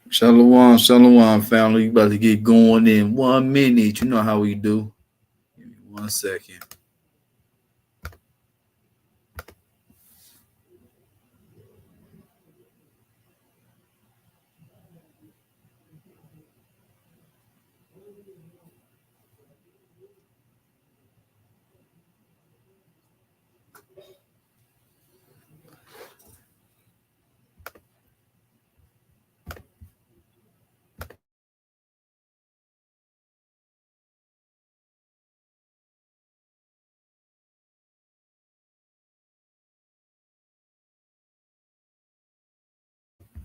Shalom, shalom, family. You about to get going in 1 minute. You know how we do. Give me 1 second.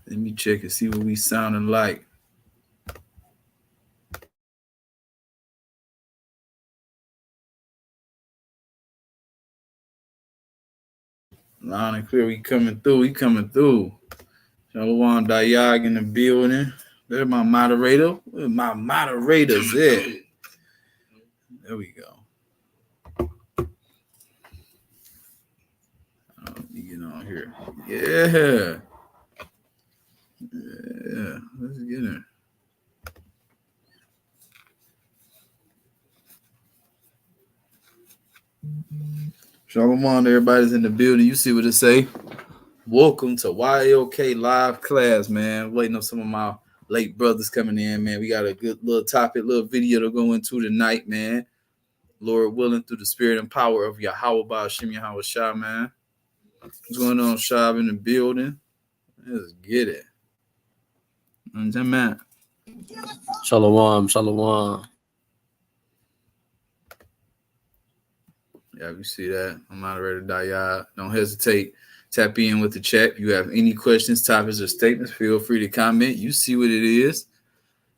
Let me check and see what we sounding like. Loud and clear. We coming through. We coming through. Shalom Dayag in the building. There's my moderator. Where's my moderators at? There we go. Let me get on here. Yeah. Yeah. Let's get in. Shalom, everybody's in the building. You see what it say? Welcome to YLK live class, man. Waiting on some of my late brothers coming in, man. We got a good little topic, little video to go into tonight, man. Lord willing, through the spirit and power of Yahawah, BAHASHam, Yahawashi, man. What's going on, Shab, in the building? Let's get it. Man. Shalom, shalom. Yeah, you see that. I'm moderator Dayad. Don't hesitate. Tap in with the chat. If you have any questions, topics, or statements, feel free to comment. You see what it is.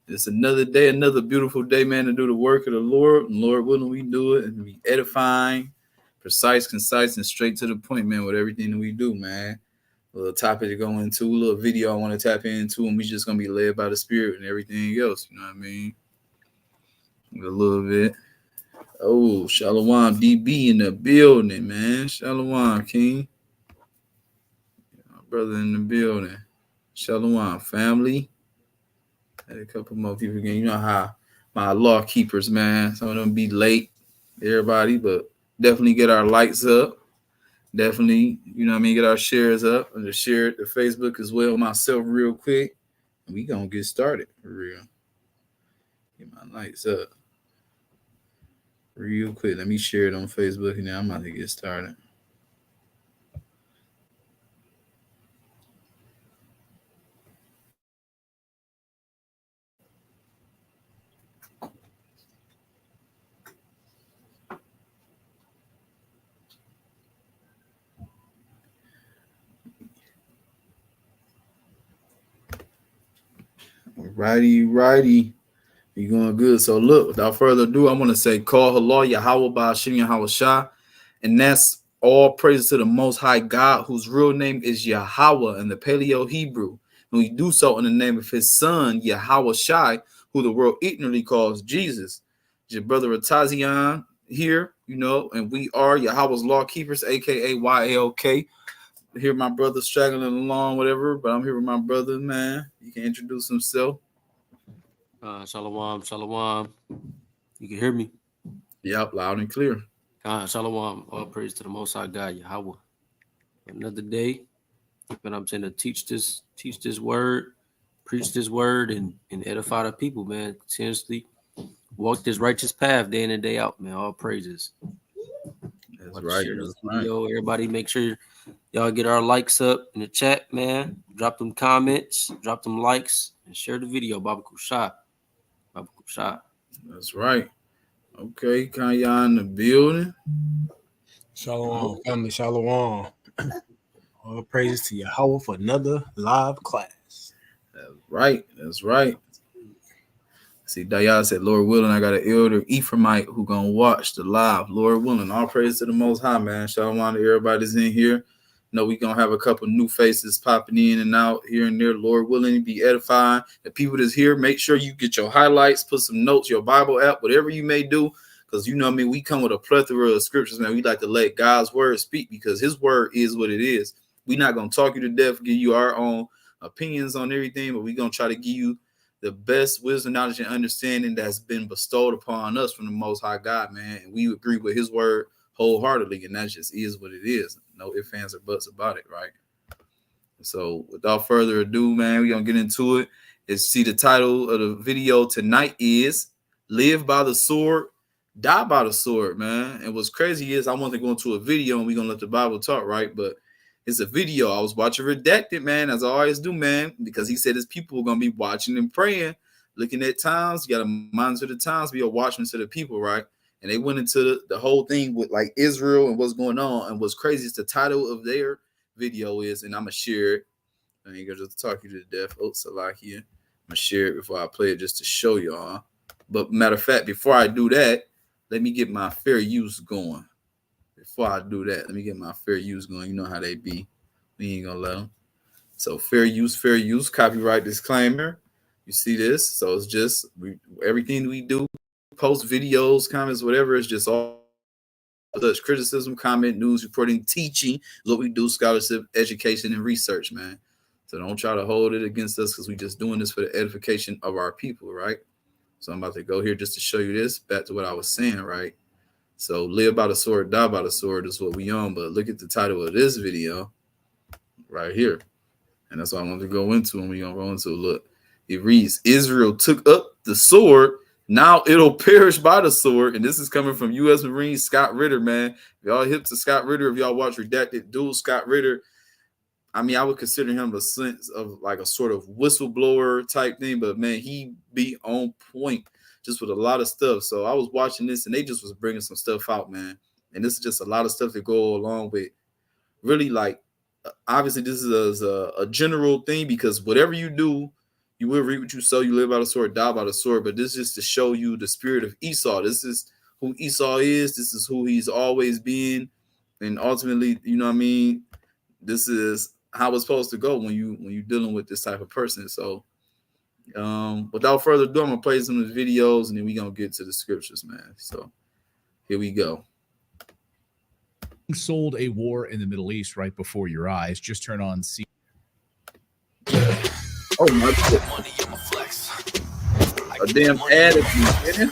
It's another day, another beautiful day, man, to do the work of the Lord. And Lord willing, we do it and be edifying, precise, concise, and straight to the point, man, with everything that we do, man. A little topic to go into, a little video I want to tap into, and we just going to be led by the Spirit and everything else. You know what I mean? A little bit. Oh, Shalom DB in the building, man. Shalom, King. My brother in the building. Shalom, family. Had a couple more people again. You know how my law keepers, man. Some of them be late, everybody, but definitely get our likes up. Definitely, you know what I mean, get our shares up and just share it to Facebook as well myself real quick. And we gonna get started for real. Get my likes up real quick. Let me share it on Facebook and then I'm about to get started. Righty. You going good. So look, without further ado, I'm gonna say call halal Yahawah BAHASHam Yahawashi. And that's all praises to the most high God, whose real name is Yahawah in the Paleo Hebrew. And we do so in the name of his son, Yahawashi, who the world ignorantly calls Jesus. Your brother Atazian here, you know, and we are Yahawah's law keepers, aka YLK. Here my brother straggling along, whatever, but I'm here with my brother, man. He can introduce himself. Shalom, shalom. You can hear me? Yep, loud and clear. Shalom. All praise to the Most High God, Yahawah. Another day, but I'm saying to teach this word, preach this word, and edify the people, man. Continuously walk this righteous path day in and day out, man. All praises. That's right. Share this video. Everybody, make sure y'all get our likes up in the chat, man. Drop them comments, drop them likes, and share the video. Baba Kusha. That's right. Okay, Kanya in the building. Shalom, family, shalom. All praises to Yahawah for another live class. That's right. See, Dayah said, Lord willing, I got an elder Ephraimite who gonna watch the live. Lord willing, all praise to the Most High, man. Shalom to everybody's in here. Know we gonna have a couple new faces popping in and out here and there. Lord willing, be edifying. The people that's here, make sure you get your highlights, put some notes, your Bible app, whatever you may do. Because you know what I mean, we come with a plethora of scriptures, man. We like to let God's word speak because his word is what it is. We're not gonna talk you to death, give you our own opinions on everything, but we're gonna try to give you the best wisdom, knowledge, and understanding that's been bestowed upon us from the Most High God, man. And we agree with His word wholeheartedly, and that just is what it is. No ifs, ands, or buts about it, right? So without further ado, man, we're gonna get into it. See, the title of the video tonight is "Live by the Sword, Die by the Sword," man. And what's crazy is I want to go into a video and we're gonna let the Bible talk, right? But it's a video. I was watching Redacted, man, as I always do, man, because he said his people were gonna be watching and praying, looking at times. You gotta monitor the times, be a watchman to the people, right? And they went into the whole thing with like Israel and what's going on. And what's crazy is the title of their video is, and I'm gonna share it. I ain't gonna just talk you to death. Oh, Salakia. I'm gonna share it before I play it just to show y'all. But matter of fact, before I do that, let me get my fair use going. Before I do that, let me get my fair use going. You know how they be. We ain't gonna let them. So fair use, copyright disclaimer. You see this? So it's just everything we do, post videos, comments, whatever. It's just all such criticism, comment, news, reporting, teaching. What we do, scholarship, education, and research, man. So don't try to hold it against us because we're just doing this for the edification of our people, right? So I'm about to go here just to show you this. Back to what I was saying, right? So live by the sword, die by the sword is what we on. But look at the title of this video right here. And that's what I want to go into and we're going to go into. Look, it reads, Israel took up the sword. Now it'll perish by the sword. And this is coming from U.S. Marine Scott Ritter, man. If y'all hip to Scott Ritter, if y'all watch Redacted, dude, Scott Ritter, I mean, I would consider him a sense of like a sort of whistleblower type thing, but man, he be on point just with a lot of stuff. So I was watching this and they just was bringing some stuff out, man. And this is just a lot of stuff that go along with really like, obviously this is a general thing because whatever you do, you will reap what you sow. You live by the sword, die by the sword. But this is to show you the spirit of Esau. This is who Esau is. This is who he's always been. And ultimately, you know what I mean? This is how it's supposed to go when you're dealing with this type of person. So without further ado, I'm gonna play some of the videos and then we're gonna get to the scriptures, man. So here we go. Sold a war in the Middle East right before your eyes. Just turn on Oh my God. A damn ad at me.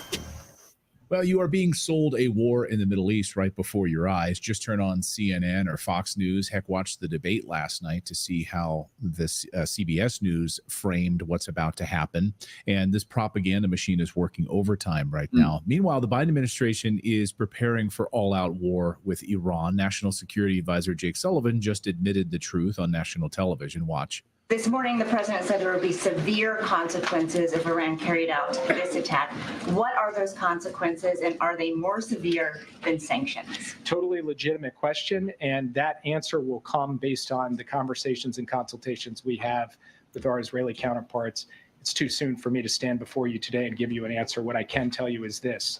Well, you are being sold a war in the Middle East right before your eyes. Just turn on CNN or Fox News. Heck, watch the debate last night to see how this CBS News framed what's about to happen. And this propaganda machine is working overtime right now. Meanwhile, the Biden administration is preparing for all-out war with Iran. National Security Advisor Jake Sullivan just admitted the truth on national television. Watch. This morning, the president said there would be severe consequences if Iran carried out this attack. What are those consequences, and are they more severe than sanctions? Totally legitimate question, and that answer will come based on the conversations and consultations we have with our Israeli counterparts. It's too soon for me to stand before you today and give you an answer. What I can tell you is this.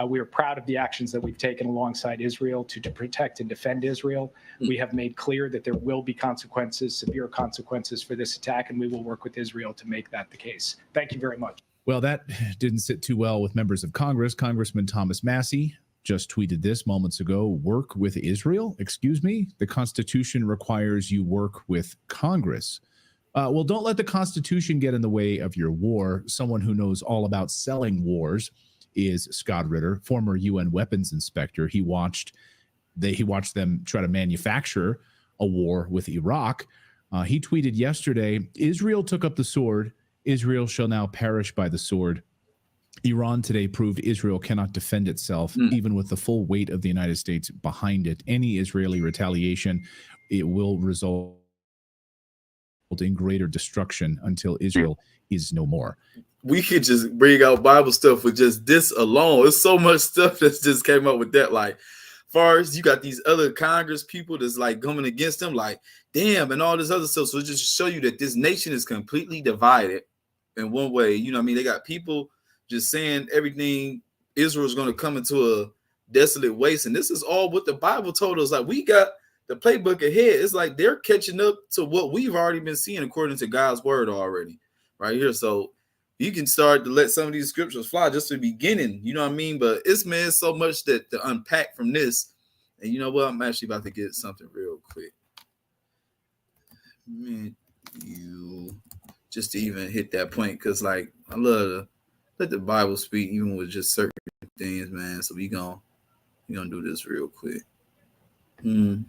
We are proud of the actions that we've taken alongside Israel to protect and defend Israel. We have made clear that there will be consequences, severe consequences for this attack, and we will work with Israel to make that the case. Thank you very much. Well, that didn't sit too well with members of Congress. Congressman Thomas Massey just tweeted this moments ago. Work with Israel? Excuse me? The Constitution requires you work with Congress. Well, don't let the Constitution get in the way of your war. Someone who knows all about selling wars is Scott Ritter, former UN weapons inspector. He watched them try to manufacture a war with Iraq. He tweeted yesterday, Israel took up the sword. Israel shall now perish by the sword. Iran today proved Israel cannot defend itself, even with the full weight of the United States behind it. Any Israeli retaliation, it will result in greater destruction until Israel is no more. We could just bring out Bible stuff with just this alone. There's so much stuff that's just came up with that. Like, far as you got these other Congress people that's like coming against them, like, damn, and all this other stuff. So just to show you that this nation is completely divided in one way. You know what I mean? They got people just saying everything Israel is going to come into a desolate waste. And this is all what the Bible told us. Like, we got the playbook ahead. It's like they're catching up to what we've already been seeing according to God's word already right here. So you can start to let some of these scriptures fly just the beginning, you know what I mean? But it's, man, so much that to unpack from this. And you know what? I'm actually about to get something real quick. Man, you just to even hit that point, because like I love to let the Bible speak even with just certain things, man. So we gonna do this real quick. Let me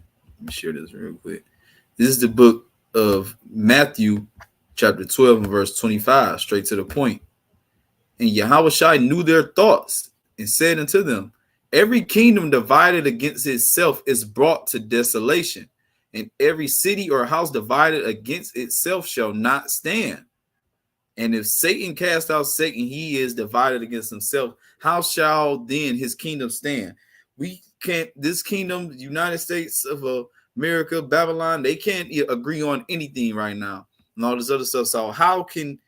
share this real quick. This is the book of Matthew, chapter 12 and verse 25, straight to the point. And Yahawashi knew their thoughts and said unto them, every kingdom divided against itself is brought to desolation, and every city or house divided against itself shall not stand. And if Satan cast out Satan, he is divided against himself. How shall then his kingdom stand? We can't, this kingdom, the United States of America, Babylon, they can't agree on anything right now and all this other stuff. So how can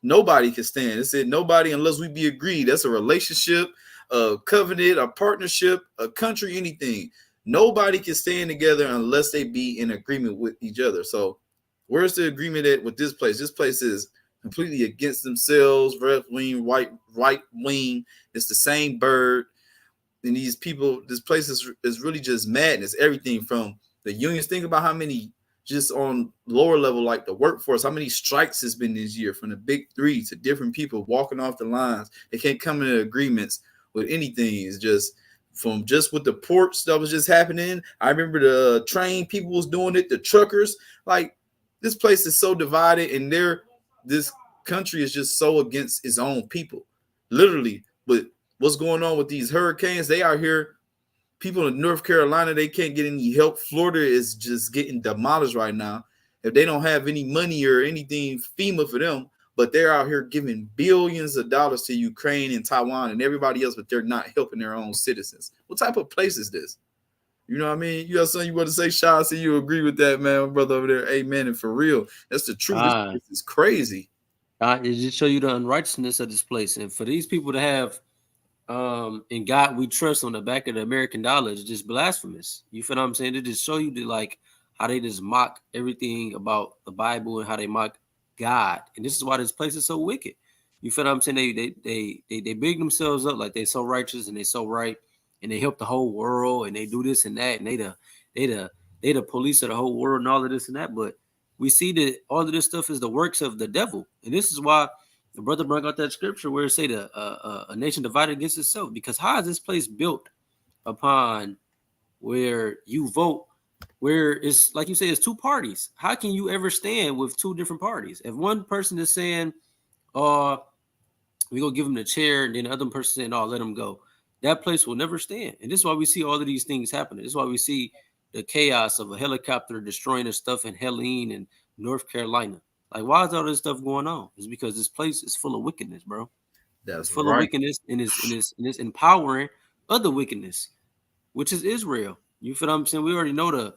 nobody can stand? It said nobody unless we be agreed. That's a relationship, a covenant, a partnership, a country, anything. Nobody can stand together unless they be in agreement with each other. So where's the agreement at with this place? This place is completely against themselves, left wing, right wing. It's the same bird. And these people, this place is really just madness. Everything from the unions. Think about how many just on lower level, like the workforce, how many strikes has been this year from the big three to different people walking off the lines. They can't come into agreements with anything. It's just from just with the ports that was just happening. I remember the train people was doing it, the truckers. Like this place is so divided, and this country is just so against its own people, literally. But what's going on with these hurricanes? They are here. People in North Carolina, they can't get any help. Florida is just getting demolished right now. If they don't have any money or anything FEMA for them, but they're out here giving billions of dollars to Ukraine and Taiwan and everybody else, but they're not helping their own citizens. What type of place is this? You know what I mean? You got something you want to say, Sean? So you agree with that, man, my brother over there? Amen. And for real, that's the truth. This is crazy. It just show you the unrighteousness of this place, and for these people to have in God we trust on the back of the American dollar is just blasphemous. You feel what I'm saying? They just show you like how they just mock everything about the Bible and how they mock God, and this is why this place is so wicked. You feel what I'm saying? They big themselves up like they're so righteous and they so right, and they help the whole world and they do this and that, and they the police of the whole world and all of this and that. But we see that all of this stuff is the works of the devil, and this is why the brother brought out that scripture where it say a nation divided against itself. Because how is this place built upon where you vote, where it's like you say, it's two parties? How can you ever stand with two different parties? If one person is saying, "Oh, we gonna give him the chair," and then the other person saying, "Oh, let him go," that place will never stand. And this is why we see all of these things happening. This is why we see the chaos of a helicopter destroying the stuff in Helene and North Carolina. Like, why is all this stuff going on? It's because this place is full of wickedness, bro. That's full of wickedness, and it's empowering other wickedness, which is Israel. You feel what I'm saying? We already know the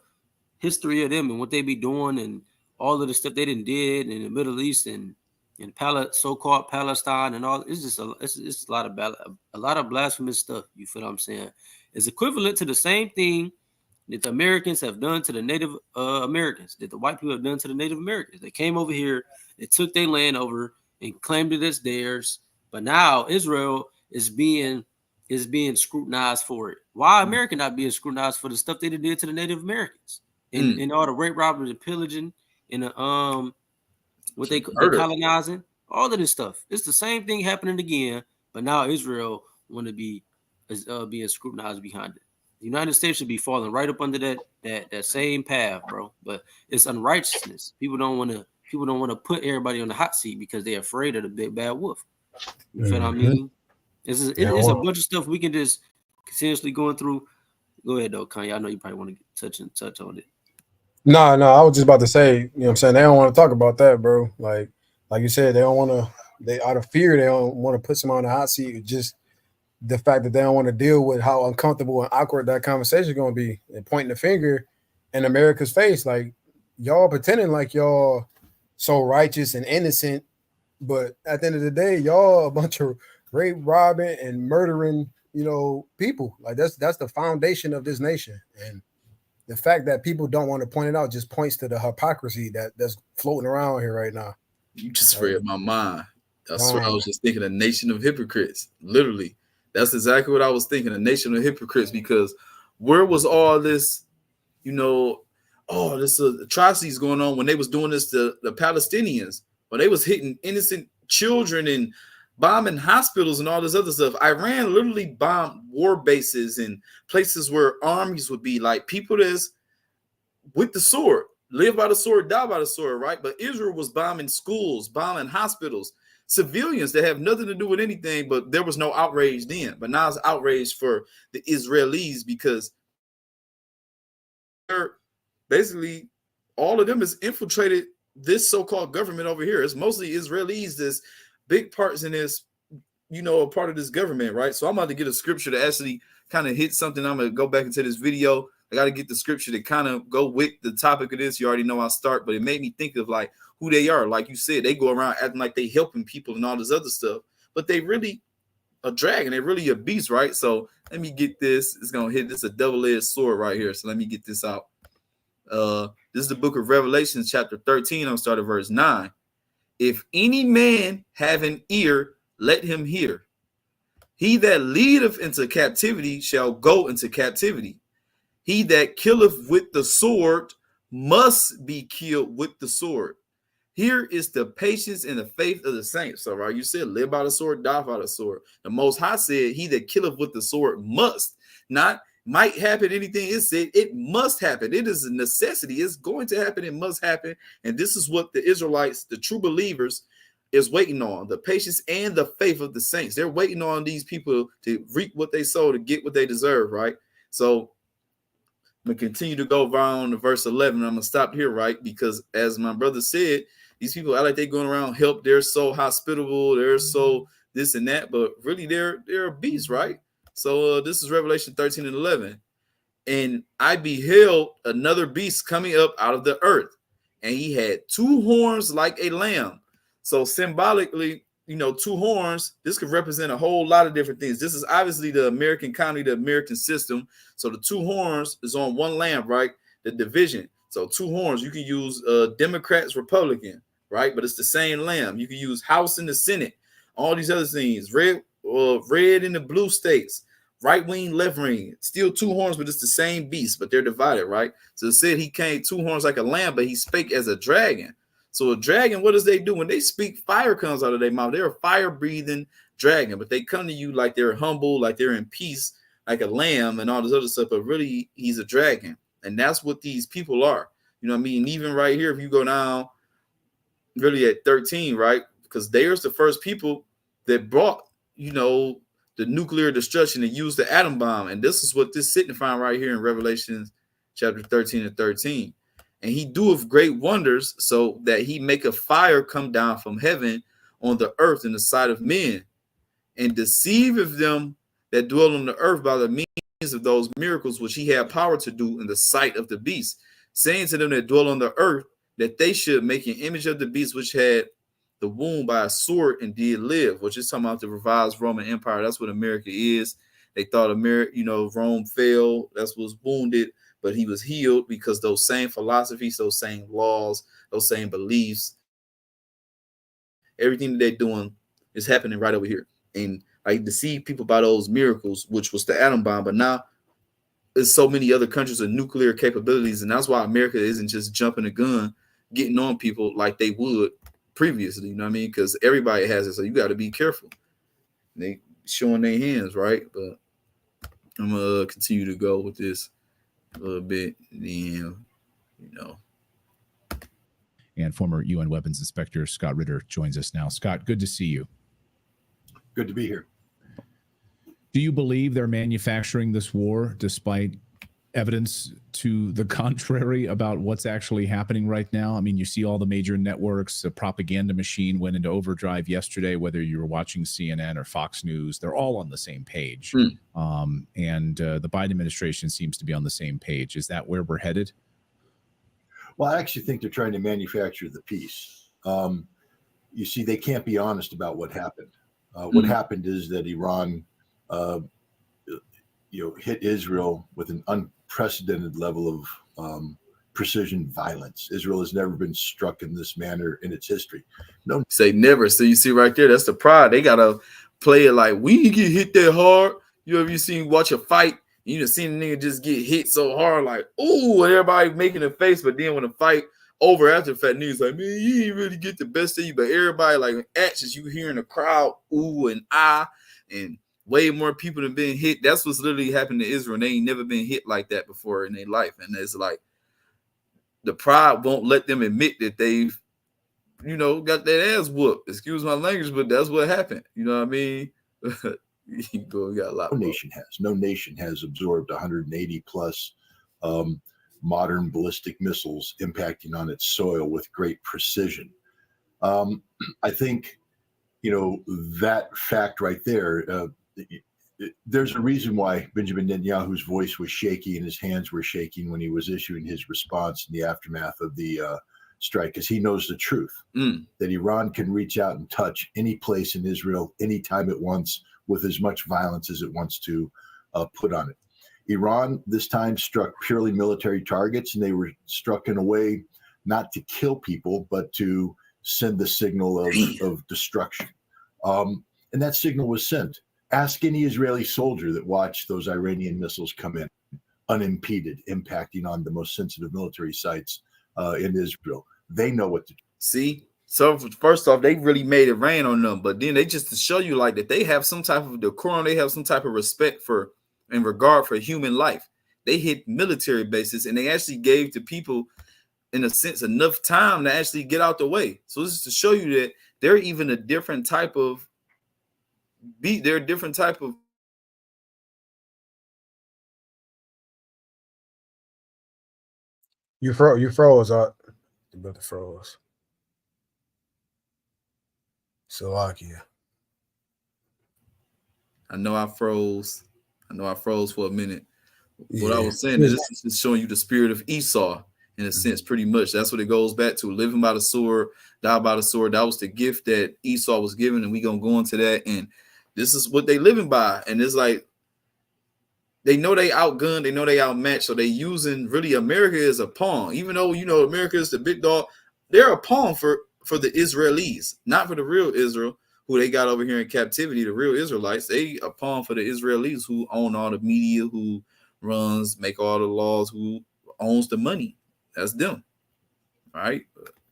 history of them and what they be doing and all of the stuff they done did in the Middle East and so-called Palestine and all. It's just it's a lot of blasphemous stuff. You feel what I'm saying? It's equivalent to the same thing that the Americans have done to the Native Americans, that the white people have done to the Native Americans. They came over here, they took their land over and claimed it as theirs. But now Israel is being scrutinized for it. Why America not being scrutinized for the stuff they did to the Native Americans and all the rape, robbery, and pillaging and what they colonizing, all of this stuff. It's the same thing happening again, but now Israel want to be being scrutinized behind it. The United States should be falling right up under that same path, bro. But it's unrighteousness. People don't want to put everybody on the hot seat because they're afraid of the big bad wolf. You feel what I mean? It's a bunch of stuff we can just continuously going through. Go ahead though, Kanye. I know you probably want to touch on it. No, I was just about to say, you know what I'm saying? They don't want to talk about that, bro. Like you said, they don't want to, they out of fear, they don't want to put someone on the hot seat. Just the fact that they don't want to deal with how uncomfortable and awkward that conversation is going to be, and pointing the finger in America's face. Like, y'all pretending like y'all so righteous and innocent, but at the end of the day, y'all a bunch of rape, robbing, and murdering, people. Like, that's the foundation of this nation. And the fact that people don't want to point it out just points to the hypocrisy that's floating around here right now. You just read my mind. That's what I was just thinking, a nation of hypocrites. Literally. That's exactly what I was thinking, a nation of hypocrites, because where was all this, oh, oh, this atrocities going on when they was doing this to the Palestinians, when they was hitting innocent children and bombing hospitals and all this other stuff. Iran literally bombed war bases and places where armies would be, like people that's with the sword, live by the sword, die by the sword, right? But Israel was bombing schools, bombing hospitals, civilians that have nothing to do with anything, but there was no outrage then. But now it's outrage for the Israelis because they're basically, all of them has infiltrated this so-called government over here. It's mostly Israelis that's big parts in this, a part of this government, right? So I'm about to get a scripture to actually kind of hit something. I'm going to go back into this video. I got to get the scripture to kind of go with the topic of this. You already know I start, but it made me think of like who they are. Like you said, they go around acting like they helping people and all this other stuff, but they really a dragon. They're really a beast, right? So let me get this. It's going to hit. This is a double-edged sword right here. So let me get this out. This is the book of Revelation, chapter 13. I'm starting verse 9. If any man have an ear, let him hear. He that leadeth into captivity shall go into captivity. He that killeth with the sword must be killed with the sword. Here is the patience and the faith of the saints. So, right, you said, live by the sword, die by the sword. The Most High said, he that killeth with the sword must, not might happen, anything. It said it must happen. It is a necessity. It's going to happen. It must happen. And this is what the Israelites, the true believers, is waiting on, the patience and the faith of the saints. They're waiting on these people to reap what they sow, to get what they deserve, right? So I'm going to continue to go on to verse 11. I'm going to stop here, right? Because as my brother said, these people act like they're going around help. They're so hospitable. They're so this and that, but really they're a beast, right? So this is Revelation 13 and 11. And I beheld another beast coming up out of the earth, and he had two horns like a lamb. So symbolically, two horns, this could represent a whole lot of different things. This is obviously the American economy, the American system. So the two horns is on one lamb, right? The division. So two horns, you can use Democrats, Republican, right? But it's the same lamb. You can use House and the Senate, all these other things, red in the blue states, right wing, left wing, still two horns, but it's the same beast, but they're divided, right? So it said he came two horns like a lamb, but he spake as a dragon. So a dragon, what does they do? When they speak, fire comes out of their mouth. They're a fire-breathing dragon, but they come to you like they're humble, like they're in peace, like a lamb and all this other stuff, but really he's a dragon. And that's what these people are. You know what I mean? Even right here, if you go down really at 13, right? Because there's the first people that brought, the nuclear destruction and used the atom bomb. And this is what this signifying right here in Revelation chapter 13 and 13. And he doeth great wonders, so that he make a fire come down from heaven on the earth in the sight of men, and deceiveth them that dwell on the earth by the means of those miracles which he had power to do in the sight of the beast, saying to them that dwell on the earth that they should make an image of the beast which had the wound by a sword and did live, which is talking about the revised Roman Empire. That's what America is. They thought Rome fell. That's what was wounded. But he was healed because those same philosophies, those same laws, those same beliefs, everything that they're doing is happening right over here. And I deceive people by those miracles, which was the atom bomb. But now there's so many other countries with nuclear capabilities. And that's why America isn't just jumping the gun, getting on people like they would previously. You know what I mean? Because everybody has it. So you got to be careful. They showing their hands, right? But I'm going to continue to go with this a little bit, And former UN weapons inspector Scott Ritter joins us now. Scott, good to see you. Good to be here. Do you believe they're manufacturing this war despite evidence to the contrary about what's actually happening right now? I mean, you see all the major networks, the propaganda machine went into overdrive yesterday, whether you were watching CNN or Fox News, they're all on the same page. And the Biden administration seems to be on the same page. Is that where we're headed? Well, I actually think they're trying to manufacture the peace. You see, they can't be honest about what happened. What happened is that Iran, hit Israel with an unprecedented level of precision violence. Israel has never been struck in this manner in its history. No, say never. So you see right there, that's the pride. They gotta play it like we get hit that hard. You ever watch a fight You just seen the nigga just get hit so hard, like, ooh, and everybody making a face. But then when the fight over after the fact, niggas like, man, you ain't really get the best of you. But everybody, like, actions, you hearing the crowd, ooh and ah, and way more people have been hit. That's what's literally happened to Israel. They ain't never been hit like that before in their life. And it's like, the pride won't let them admit that they've, you know, got that ass whooped. Excuse my language, but that's what happened. You know what I mean? You got a lot. No nation has absorbed 180 plus modern ballistic missiles impacting on its soil with great precision. I think, you know, that fact right there, there's a reason why Benjamin Netanyahu's voice was shaky and his hands were shaking when he was issuing his response in the aftermath of the strike, because he knows the truth, that Iran can reach out and touch any place in Israel anytime it wants with as much violence as it wants to put on it. Iran this time struck purely military targets, and they were struck in a way not to kill people, but to send the signal of destruction. And that signal was sent. Ask any Israeli soldier that watched those Iranian missiles come in unimpeded, impacting on the most sensitive military sites in Israel. They know what to do. See? So first off, they really made it rain on them, but then they just to show you like that they have some type of decorum, they have some type of respect for and regard for human life. They hit military bases and they actually gave the people, in a sense, enough time to actually get out the way. So this is to show you that they're even a different type of beat. They're a different type of. You froze, Art. The brother froze. Slovakia. I know I froze for a minute. Yeah. What I was saying is this is showing you the spirit of Esau in a sense, pretty much. That's what it goes back to. Living by the sword, die by the sword. That was the gift that Esau was given, and we're going to go into that. And this is what they living by. And it's like, they know they outgunned, they know they outmatched, so they using really America as a pawn. Even though, you know, America is the big dog, they're a pawn for the Israelis, not for the real Israel, who they got over here in captivity, the real Israelites. They a pawn for the Israelis who own all the media, who runs, make all the laws, who owns the money. That's them. All right.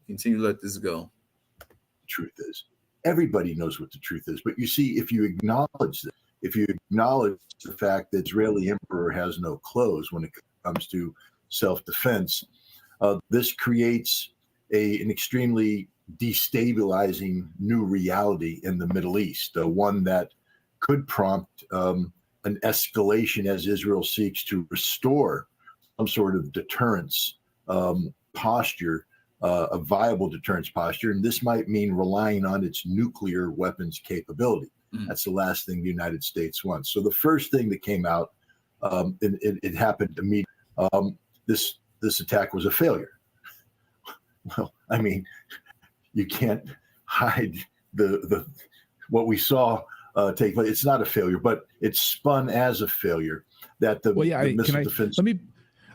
Continue to let this go. Truth is, everybody knows what the truth is. But you see, if you acknowledge that, if you acknowledge the fact that Israeli emperor has no clothes when it comes to self-defense, this creates an extremely destabilizing new reality in the Middle East, one that could prompt an escalation as Israel seeks to restore some sort of deterrence posture, a viable deterrence posture. And this might mean relying on its nuclear weapons capability. That's the last thing the United States wants. So the first thing that came out, it happened immediately. This attack was a failure. Well, I mean, you can't hide the what we saw take place. It's not a failure, but it's spun as a failure. That the missile defense.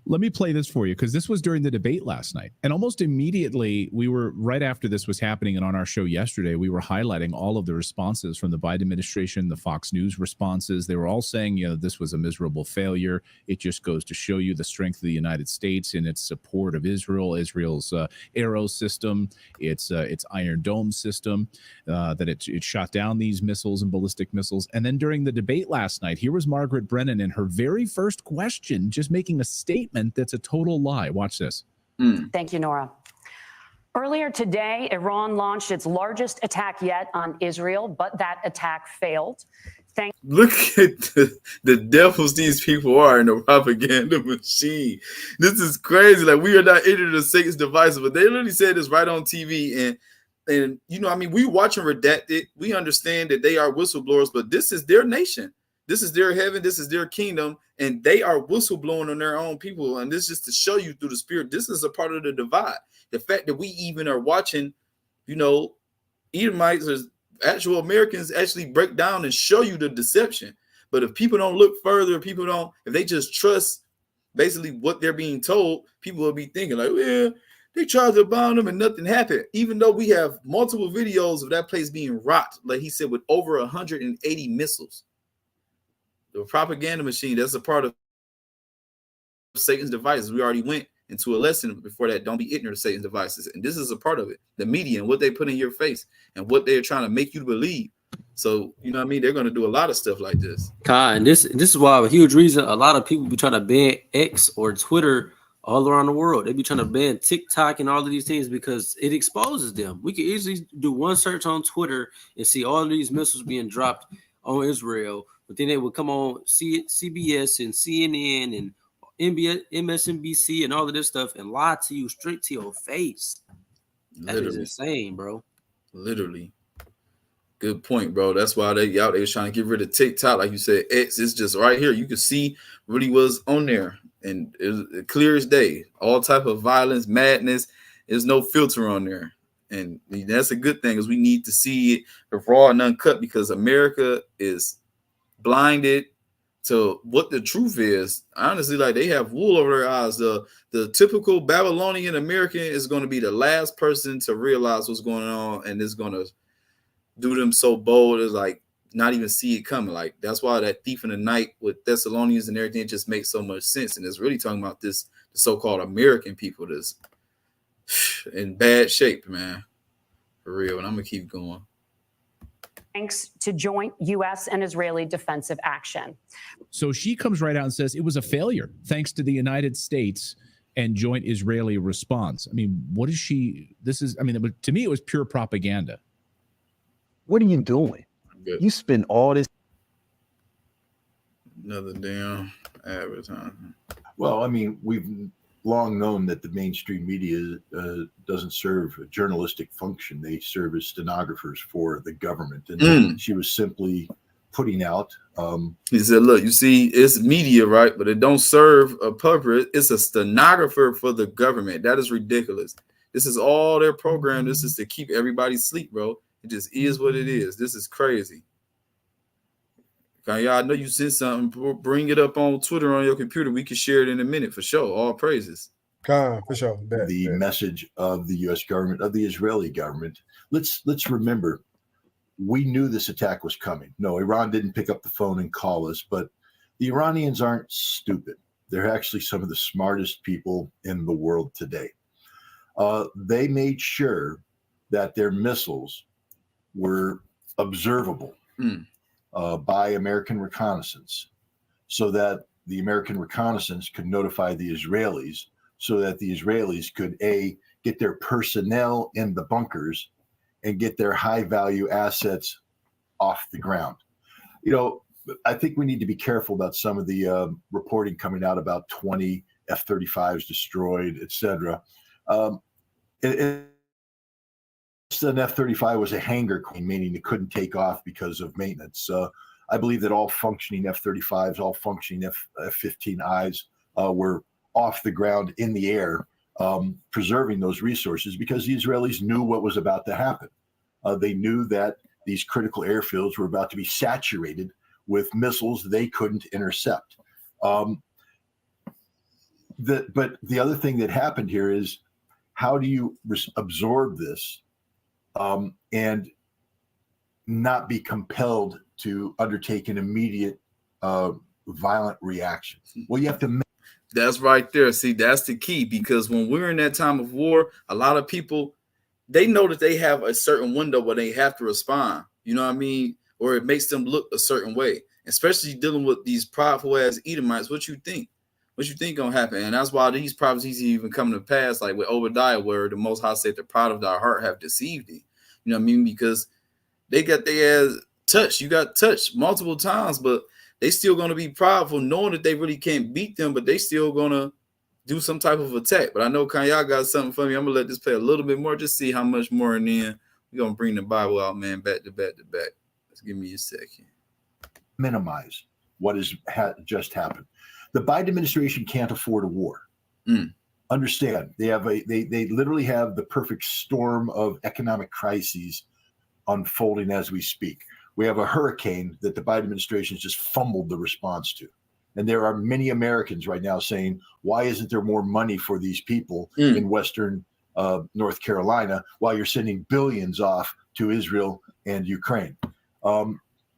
Let me play this for you, because this was during the debate last night. And almost immediately, we were right after this was happening, and on our show yesterday, we were highlighting all of the responses from the Biden administration, the Fox News responses. They were all saying, you know, this was a miserable failure. It just goes to show you the strength of the United States in its support of Israel, Israel's Arrow system, its Iron Dome system, that it shot down these missiles and ballistic missiles. And then during the debate last night, here was Margaret Brennan in her very first question, just making a statement that's a total lie. Watch this. Thank you, Nora. Earlier today, Iran launched its largest attack yet on Israel, but that attack failed. Look at the devils these people are in the propaganda machine. This is crazy. Like, we are not ignorant of Satan's devices, but they literally said this right on TV. And you know, I mean, we watching Redacted. We understand that they are whistleblowers, but this is their nation. This is their heaven. This is their kingdom. And they are whistleblowing on their own people. And this is to show you through the spirit. This is a part of the divide. The fact that we even are watching, you know, Edomites or actual Americans actually break down and show you the deception. But if people don't look further, if they just trust basically what they're being told, people will be thinking like, well, they tried to bomb them and nothing happened. Even though we have multiple videos of that place being rocked, like he said, with over 180 missiles. The propaganda machine, that's a part of Satan's devices. We already went into a lesson before that. Don't be ignorant of Satan's devices. And this is a part of it. The media and what they put in your face and what they're trying to make you believe. So, you know what I mean? They're going to do a lot of stuff like this. And this is why a huge reason a lot of people be trying to ban X or Twitter all around the world. They be trying to ban TikTok and all of these things because it exposes them. We can easily do one search on Twitter and see all of these missiles being dropped on Israel, but then they would come on CBS and CNN and MSNBC and all of this stuff and lie to you straight to your face. That is insane, bro. Literally. Good point, bro. That's why they out there trying to get rid of TikTok. Like you said, X is just right here. You can see really what's on there. And it's clear as day. All type of violence, madness. There's no filter on there. And that's a good thing because we need to see it raw and uncut because America is blinded to what the truth is. Honestly, like they have wool over their eyes. The typical Babylonian American is going to be the last person to realize what's going on, and it's going to do them so bold as like not even see it coming. Like that's why that thief in the night with Thessalonians and everything just makes so much sense. And it's really talking about the so-called American people that's in bad shape, man. For real. And I'm gonna keep going. Thanks to joint U.S. and Israeli defensive action. So she comes right out and says it was a failure thanks to the United States and joint Israeli response. I mean, what is she? To me, it was pure propaganda. What are you doing? Good. You spend all this. Another damn advertisement. Well, I mean, we've long known that the mainstream media doesn't serve a journalistic function. They serve as stenographers for the government. And she was simply putting out. He said, look, you see, it's media, right? But it don't serve a purpose. It's a stenographer for the government. That is ridiculous. This is all their program. This is to keep everybody asleep, bro. It just is what it is. This is crazy. Y'all know you sent something. Bring it up on Twitter on your computer. We can share it in a minute for sure. All praises. For sure. The message of the U.S. government, of the Israeli government. Let's remember, we knew this attack was coming. No, Iran didn't pick up the phone and call us, but the Iranians aren't stupid. They're actually some of the smartest people in the world today. They made sure that their missiles were observable by American reconnaissance so that the American reconnaissance could notify the Israelis so that the Israelis could, A, get their personnel in the bunkers and get their high-value assets off the ground. You know, I think we need to be careful about some of the reporting coming out about 20 F-35s destroyed, et cetera. An F-35 was a hangar queen, meaning it couldn't take off because of maintenance. I believe that all functioning F-35s, all functioning F-15Is were off the ground in the air, preserving those resources because the Israelis knew what was about to happen. They knew that these critical airfields were about to be saturated with missiles they couldn't intercept. But the other thing that happened here is, how do you absorb this and not be compelled to undertake an immediate violent reaction? Well, you have to. That's right there. See, that's the key, because when we're in that time of war, a lot of people, they know that they have a certain window where they have to respond. You know what I mean? Or it makes them look a certain way, especially dealing with these prideful ass Edomites. What you think? What you think gonna happen? And that's why these prophecies even come to pass, like with Obadiah, where the Most High said, "The pride of thy heart have deceived thee." You know what I mean? Because they got their ass touched. You got touched multiple times, but they still gonna be prideful, knowing that they really can't beat them, but they still gonna do some type of attack. But I know Kanye got something for me. I'm gonna let this play a little bit more, just see how much more, and then we're gonna bring the Bible out, man, back to back to back. Let's give me a second. Minimize what has just happened. The Biden administration can't afford a war. Understand, they have they literally have the perfect storm of economic crises unfolding as we speak. We have a hurricane that the Biden administration has just fumbled the response to. And there are many Americans right now saying, why isn't there more money for these people in Western North Carolina while you're sending billions off to Israel and Ukraine?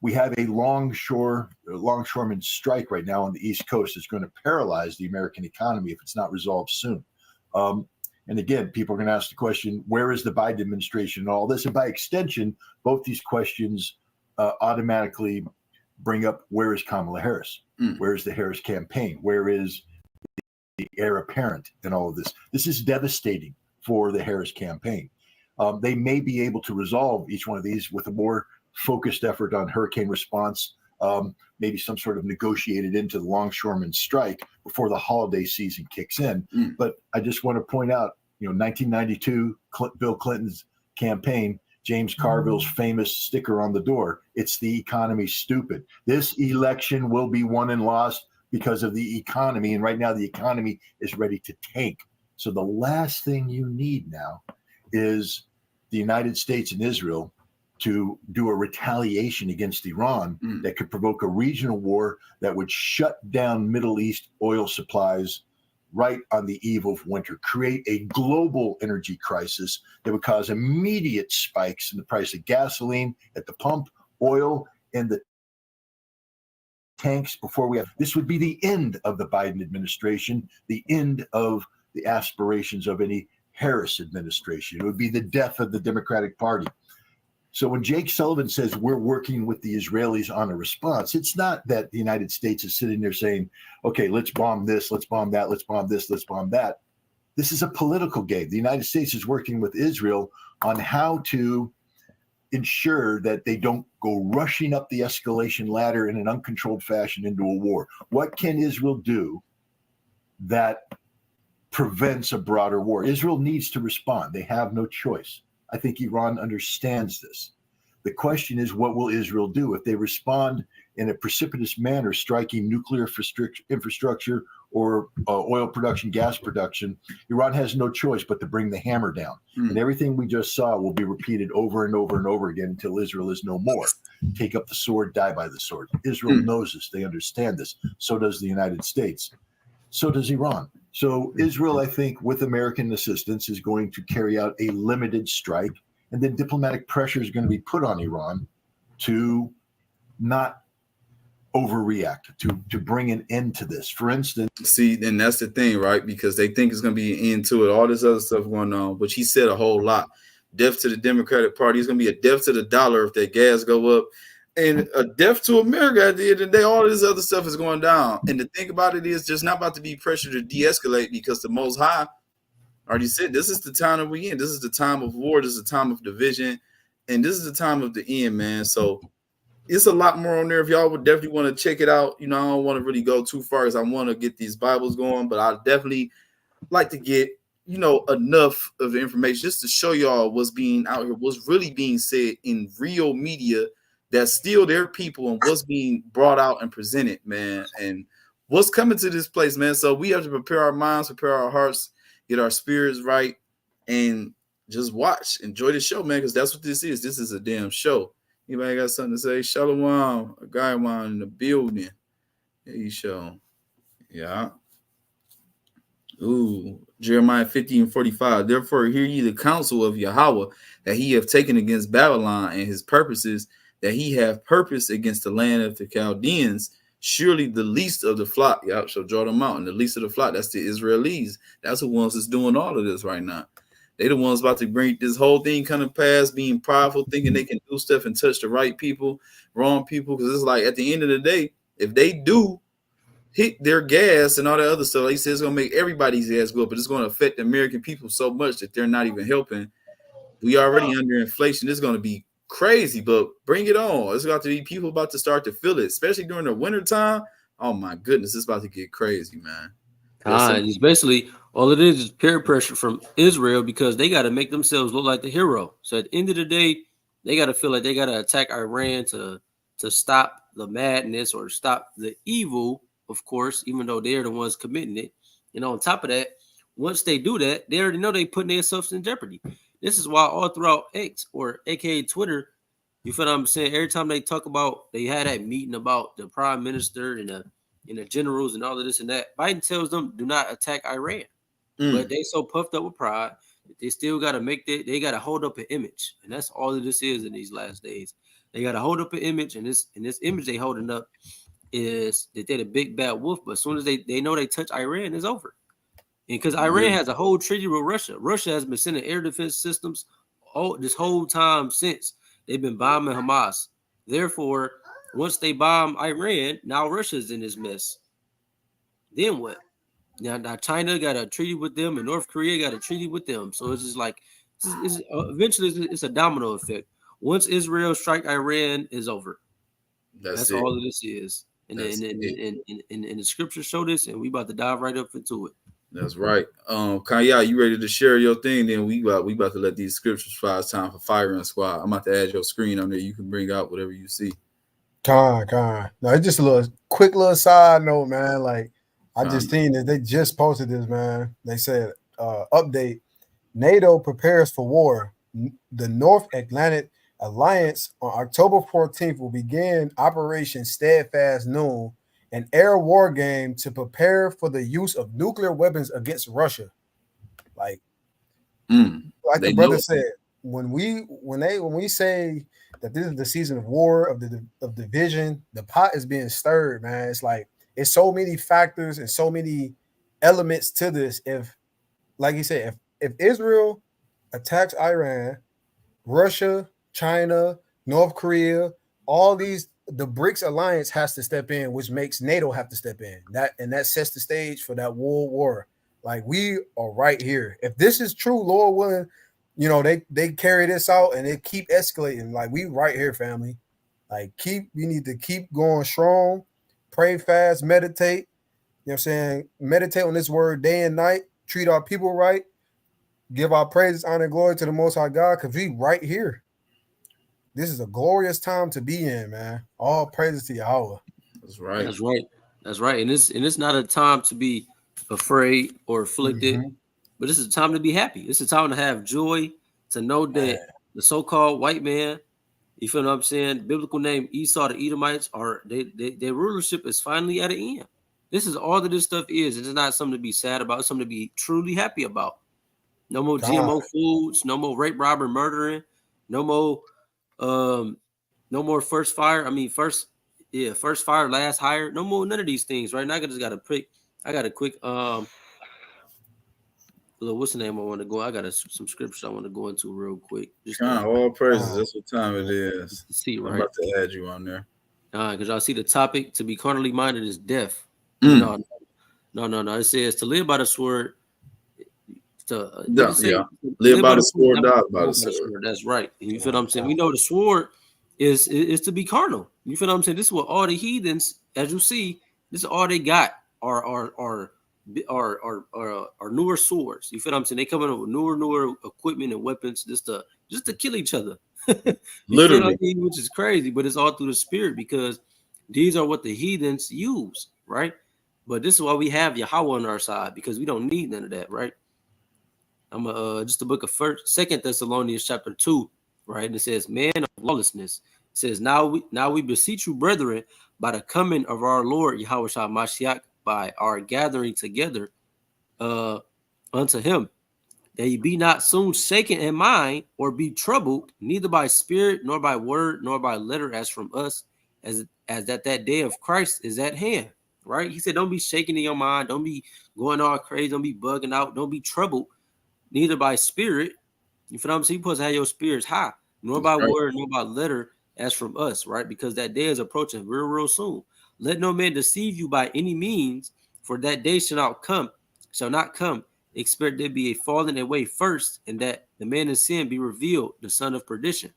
We have a longshore longshoremen strike right now on the East Coast is going to paralyze the American economy if it's not resolved soon. And again, people are going to ask the question, where is the Biden administration and all this? And by extension, both these questions automatically bring up, where is Kamala Harris? Where is the Harris campaign? Where is the heir apparent in all of this? This is devastating for the Harris campaign. They may be able to resolve each one of these with a more focused effort on hurricane response, maybe some sort of negotiated into the longshoremen strike before the holiday season kicks in. But I just want to point out, 1992, Bill Clinton's campaign, James Carville's famous sticker on the door, it's the economy, stupid. This election will be won and lost because of the economy. And right now the economy is ready to tank. So the last thing you need now is the United States and Israel to do a retaliation against Iran that could provoke a regional war that would shut down Middle East oil supplies right on the eve of winter, create a global energy crisis that would cause immediate spikes in the price of gasoline at the pump, oil in the tanks before we have. This would be the end of the Biden administration, the end of the aspirations of any Harris administration. It would be the death of the Democratic Party. So when Jake Sullivan says we're working with the Israelis on a response, it's not that the United States is sitting there saying, okay, let's bomb this, let's bomb that, let's bomb this, let's bomb that. This is a political game. The United States is working with Israel on how to ensure that they don't go rushing up the escalation ladder in an uncontrolled fashion into a war. What can Israel do that prevents a broader war? Israel needs to respond. They have no choice. I think Iran understands this. The question is, what will Israel do if they respond in a precipitous manner, striking nuclear infrastructure or oil production, gas production? Iran has no choice but to bring the hammer down. And everything we just saw will be repeated over and over and over again until Israel is no more. Take up the sword, die by the sword. Israel knows this. They understand this. So does the United States. So does Iran. So Israel, I think, with American assistance, is going to carry out a limited strike, and then diplomatic pressure is going to be put on Iran to not overreact, to bring an end to this. For instance, see, and that's the thing, right? Because they think it's going to be an end to it. All this other stuff going on, which he said a whole lot. Death to the Democratic Party. It's going to be a death to the dollar if their gas go up, and a death to America at the end of the day. All this other stuff is going down. And the thing about it is just not about to be pressure to de-escalate, because the Most High already said this is the time that we in. This is the time of war. This is the time of division. And this is the time of the end, man. So it's a lot more on there. If y'all would definitely want to check it out. I don't want to really go too far because I want to get these Bibles going, but I definitely like to get, enough of the information just to show y'all what's being out here, what's really being said in real media that's still their people, and what's being brought out and presented, man, and what's coming to this place, man. So we have to prepare our minds, prepare our hearts, get our spirits right, and just watch, enjoy the show, man, because that's what this is. This is a damn show. Anybody got something to say? Shalom, a guy in the building. Yeah, you show. Yeah. Ooh, Jeremiah 50:45. Therefore, hear ye the counsel of Yahawah that he have taken against Babylon, and his purposes that he have purposed against the land of the Chaldeans. Surely the least of the flock, y'all shall draw them out. And the least of the flock, that's the Israelis. That's the ones that's doing all of this right now. They the ones about to bring this whole thing kind of past, being prideful, thinking they can do stuff and touch the right people, wrong people. Because it's like at the end of the day, if they do hit their gas and all that other stuff, like he says, it's going to make everybody's gas go up, but it's going to affect the American people so much that they're not even helping. We already under inflation. It's going to be crazy, but bring it on. It's got to be people about to start to feel it, especially during the winter time. Oh my goodness, it's about to get crazy, man. It's basically all it is peer pressure from Israel, because they got to make themselves look like the hero. So at the end of the day, they got to feel like they got to attack Iran to stop the madness or stop the evil, of course, even though they're the ones committing it. On top of that, once they do that, they already know they putting themselves in jeopardy. This is why all throughout X, or aka Twitter, you feel what I'm saying? Every time they talk about, they had that meeting about the prime minister and the generals and all of this and that, Biden tells them do not attack Iran. But they so puffed up with pride that they still got to they got to hold up an image. And that's all that this is in these last days. They got to hold up an image, and this image they holding up is that they're the big bad wolf, but as soon as they know they touch Iran, it's over. And because Iran has a whole treaty with Russia. Russia has been sending air defense systems this whole time since they've been bombing Hamas. Therefore, once they bomb Iran, now Russia's in this mess. Then what? Now China got a treaty with them, and North Korea got a treaty with them. So it's just like eventually it's a domino effect. Once Israel strike Iran, is over. That's all of this is. And the scriptures show this, and we about to dive right up into it. That's right. Kaya, you ready to share your thing? Then we about to let these scriptures fly. It's time for firing squad. I'm about to add your screen on there. You can bring out whatever you see. Con. No, it's just a quick little side note, man. Like I just seen that they just posted this, man. They said update: NATO prepares for war. The North Atlantic Alliance on October 14th will begin Operation Steadfast Noon, an air war game to prepare for the use of nuclear weapons against Russia. Like the brother said, when we say that this is the season of war, of division, the pot is being stirred, man. It's like it's so many factors and so many elements to this. If, like he said, if Israel attacks Iran, Russia, China, North Korea, all these, the BRICS alliance has to step in, which makes NATO have to step in. That sets the stage for that world war. Like we are right here. If this is true, Lord willing, you know, they carry this out and it keep escalating. Like we right here, family. Like we need to keep going strong, pray fast, meditate. You know what I'm saying? Meditate on this word day and night, treat our people right, give our praises, honor, and glory to the Most High God, because we right here. This is a glorious time to be in, man. All praises to Yahawah. That's right. That's right. And it's not a time to be afraid or afflicted, but this is a time to be happy. It's a time to have joy, to know that the so-called white man, you feel what I'm saying? Biblical name Esau, the Edomites, their rulership is finally at an end. This is all that this stuff is. It's not something to be sad about. It's something to be truly happy about. No more GMO foods. No more rape, robbing, murdering. No more first fire. First fire, last hire. No more none of these things, right? Now I just got to pick. I got a quick what's the name I want to go? I got some scriptures I want to go into real quick. Just all praises. That's what time it is. See, right? I'm about to add you on there. Because y'all see the topic, to be carnally minded is death. No. It says to live by the sword. Live by the sword, die by the sword. That's right. You feel what I'm saying? We know the sword is to be carnal. You feel what I'm saying? This is what all the heathens, as you see, this is all they got are newer swords. You feel what I'm saying? They come in with newer equipment and weapons just to kill each other. Literally, which is crazy, but it's all through the spirit, because these are what the heathens use, right? But this is why we have Yahawah on our side, because we don't need none of that, right? I'm just the book of 2 Thessalonians chapter 2, right? And it says, "Man of lawlessness," it says, now we beseech you, brethren, by the coming of our Lord Yahawashi Mashiach, by our gathering together unto him, that ye be not soon shaken in mind, or be troubled, neither by spirit, nor by word, nor by letter, as from us, as that day of Christ is at hand. Right? He said, don't be shaken in your mind, don't be going all crazy, don't be bugging out, don't be troubled, neither by spirit. You feel what I'm saying? You're supposed to have your spirits high, nor by word, nor by letter, as from us, right? Because that day is approaching real soon. Let no man deceive you by any means, for that day shall not come. Expect there be a falling away first, and that the man of sin be revealed, the son of perdition,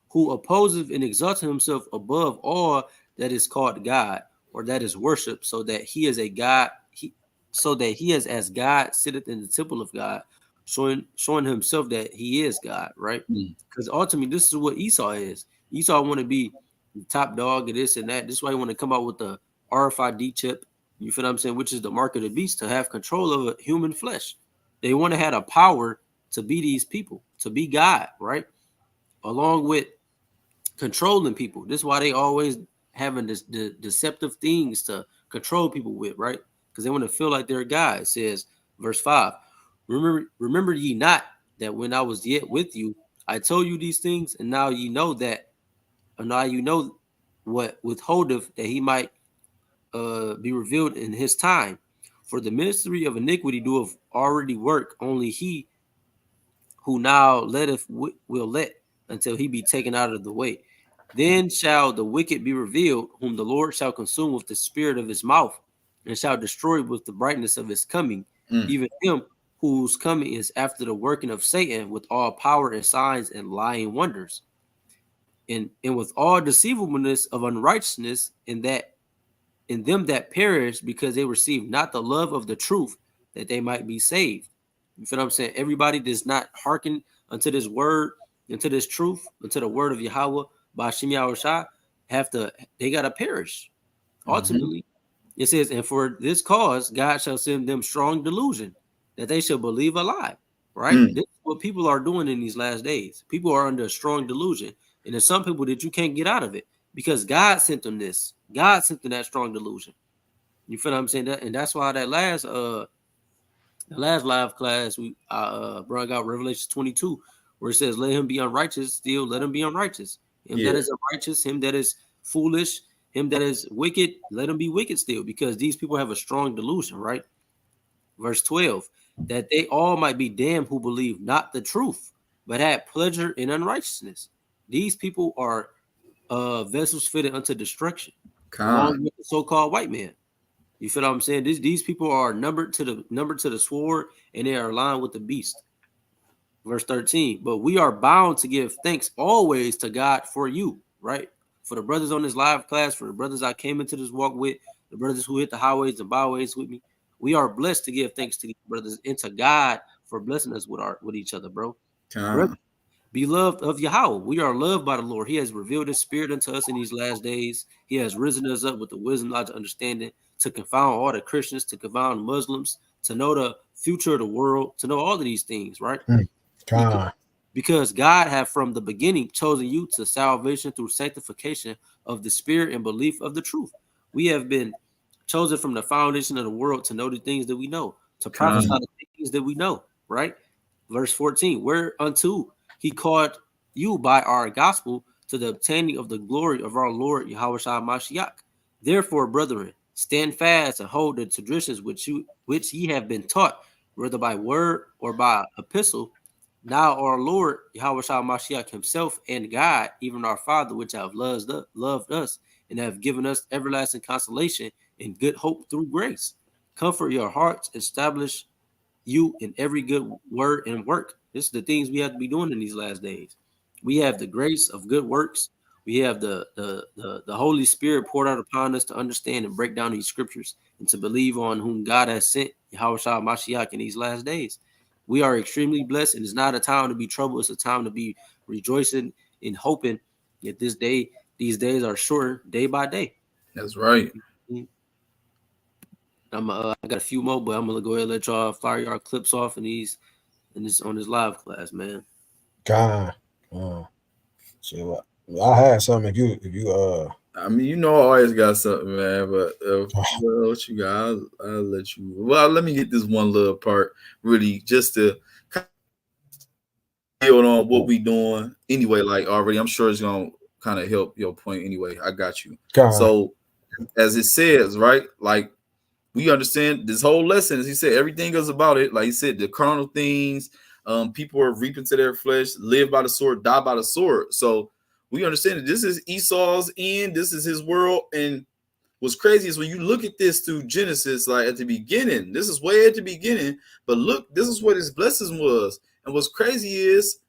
who opposeth and exalteth himself above all that is called God, or that is worship, so that he is a God, so that he is as God sitteth in the temple of God, showing himself that he is God, right? Because ultimately, this is what Esau is. Esau want to be the top dog of this and that. This is why he want to come out with the RFID chip. You feel what I'm saying? Which is the mark of the beast, to have control over human flesh. They want to have a power to be these people, to be God, right? Along with controlling people. This is why they always having the deceptive things to control people with, right? Because they want to feel like they're God. It says, verse 5, remember ye not that when I was yet with you, I told you these things, and now you know what withholdeth, that he might be revealed in his time. For the ministry of iniquity doeth already work, only he who now letteth will let until he be taken out of the way. Then shall the wicked be revealed, whom the Lord shall consume with the spirit of his mouth, and shall destroy with the brightness of his coming, even him whose coming is after the working of Satan with all power and signs and lying wonders, and with all deceivableness of unrighteousness, in them that perish, because they receive not the love of the truth, that they might be saved. You feel what I'm saying? Everybody does not hearken unto this word, unto this truth, unto the word of Yahawah, BAHASHAM Yahawashi, they gotta perish. Ultimately, it says, and for this cause, God shall send them strong delusion, that they shall believe a lie. Right? This is what people are doing in these last days. People are under a strong delusion. And there's some people that you can't get out of it because God sent them this. God sent them that strong delusion. You feel what I'm saying? And that's why that last live class we brought out Revelation 22, where it says, let him be unrighteous, still let him be unrighteous. Him that is unrighteous, him that is foolish, him that is wicked, let him be wicked still, because these people have a strong delusion, right? Verse 12, that they all might be damned who believe not the truth, but had pleasure in unrighteousness. These people are vessels fitted unto destruction, along with the so-called white man. You feel what I'm saying? These people are numbered to the sword, and they are aligned with the beast. Verse 13, but we are bound to give thanks always to God for you, right? For the brothers on this live class, for the brothers I came into this walk with, the brothers who hit the highways and byways with me, we are blessed to give thanks to these brothers and to God for blessing us with each other, bro. Beloved of Yahawah, we are loved by the Lord. He has revealed his spirit unto us in these last days. He has risen us up with the wisdom, knowledge, understanding, to confound all the Christians, to confound Muslims, to know the future of the world, to know all of these things, right? Because God have from the beginning chosen you to salvation through sanctification of the spirit and belief of the truth. We have been chosen from the foundation of the world to know the things that we know, to prophesy the things that we know, right? Verse 14, whereunto he called you by our gospel to the obtaining of the glory of our Lord Yahawashi Mashiach. Therefore, brethren, stand fast and hold the traditions which ye have been taught, whether by word or by epistle. Now our Lord Yahawashi Mashiach himself and God, even our Father, which have loved us and have given us everlasting consolation and good hope through grace, comfort your hearts, establish you in every good word and work. This is the things we have to be doing in these last days. We have the grace of good works. We have the Holy Spirit poured out upon us to understand and break down these scriptures and to believe on whom God has sent, Yahawashi Mashiach, in these last days. We are extremely blessed, and it's not a time to be troubled. It's a time to be rejoicing and hoping that these days are shorter day by day. That's right. I got a few more, but I'm gonna go ahead and let y'all fire your clips off on this live class, man. See what I had something. If you I mean, you know, I always got something, man. But what you got? I'll let you. Well, let me get this one little part, really, just to build on what we doing anyway. Like already, I'm sure it's gonna kind of help your point anyway. I got you. So, as it says, right, like we understand this whole lesson, as he said, everything is about it. Like he said, the carnal things. People are reaping to their flesh, live by the sword, die by the sword. So we understand that this is Esau's end. This is his world. And what's crazy is when you look at this through Genesis, like at the beginning, this is way at the beginning. But look, this is what his blessing was. And what's crazy is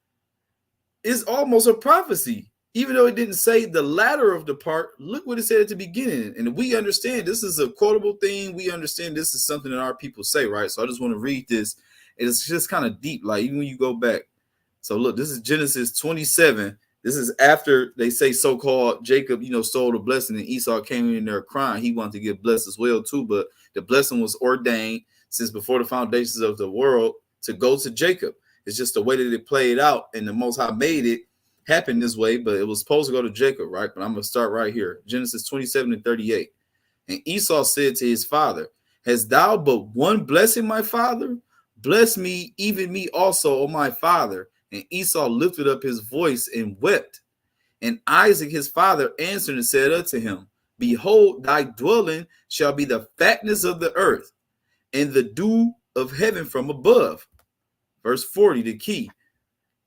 it's almost a prophecy. Even though it didn't say the latter of the part, look what it said at the beginning. And we understand this is a quotable thing. We understand this is something that our people say, right? So I just want to read this. It's just kind of deep, like even when you go back. So look, this is Genesis 27. This is after they say so-called Jacob, stole the blessing, and Esau came in there crying. He wanted to get blessed as well too, but the blessing was ordained since before the foundations of the world to go to Jacob. It's just the way that it played out, and the Most High made it happen this way, but it was supposed to go to Jacob, right? But I'm going to start right here. Genesis 27:38. And Esau said to his father, "Hast thou but one blessing, my father? Bless me, even me also, O my father." And Esau lifted up his voice and wept. And Isaac his father answered and said unto him, behold, thy dwelling shall be the fatness of the earth, and the dew of heaven from above. Verse 40, the key.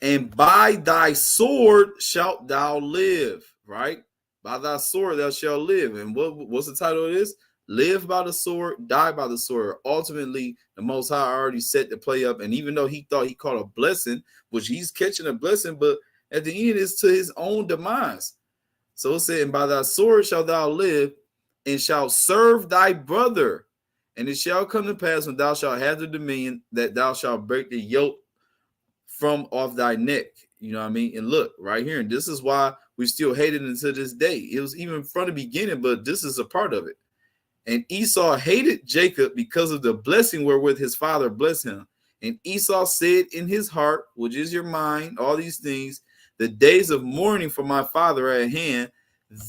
And by thy sword shalt thou live, right? By thy sword thou shalt live. And what's the title of this? Live by the sword, die by the sword. Ultimately, the Most High already set the play up. And even though he thought he caught a blessing, which he's catching a blessing, but at the end it's to his own demise. So it said, and by thy sword shalt thou live, and shalt serve thy brother. And it shall come to pass when thou shalt have the dominion, that thou shalt break the yoke from off thy neck. You know what I mean? And look right here, and this is why we still hate it until this day. It was even from the beginning, but this is a part of it. And Esau hated Jacob because of the blessing wherewith his father blessed him. And Esau said in his heart, which is your mind, all these things, the days of mourning for my father are at hand,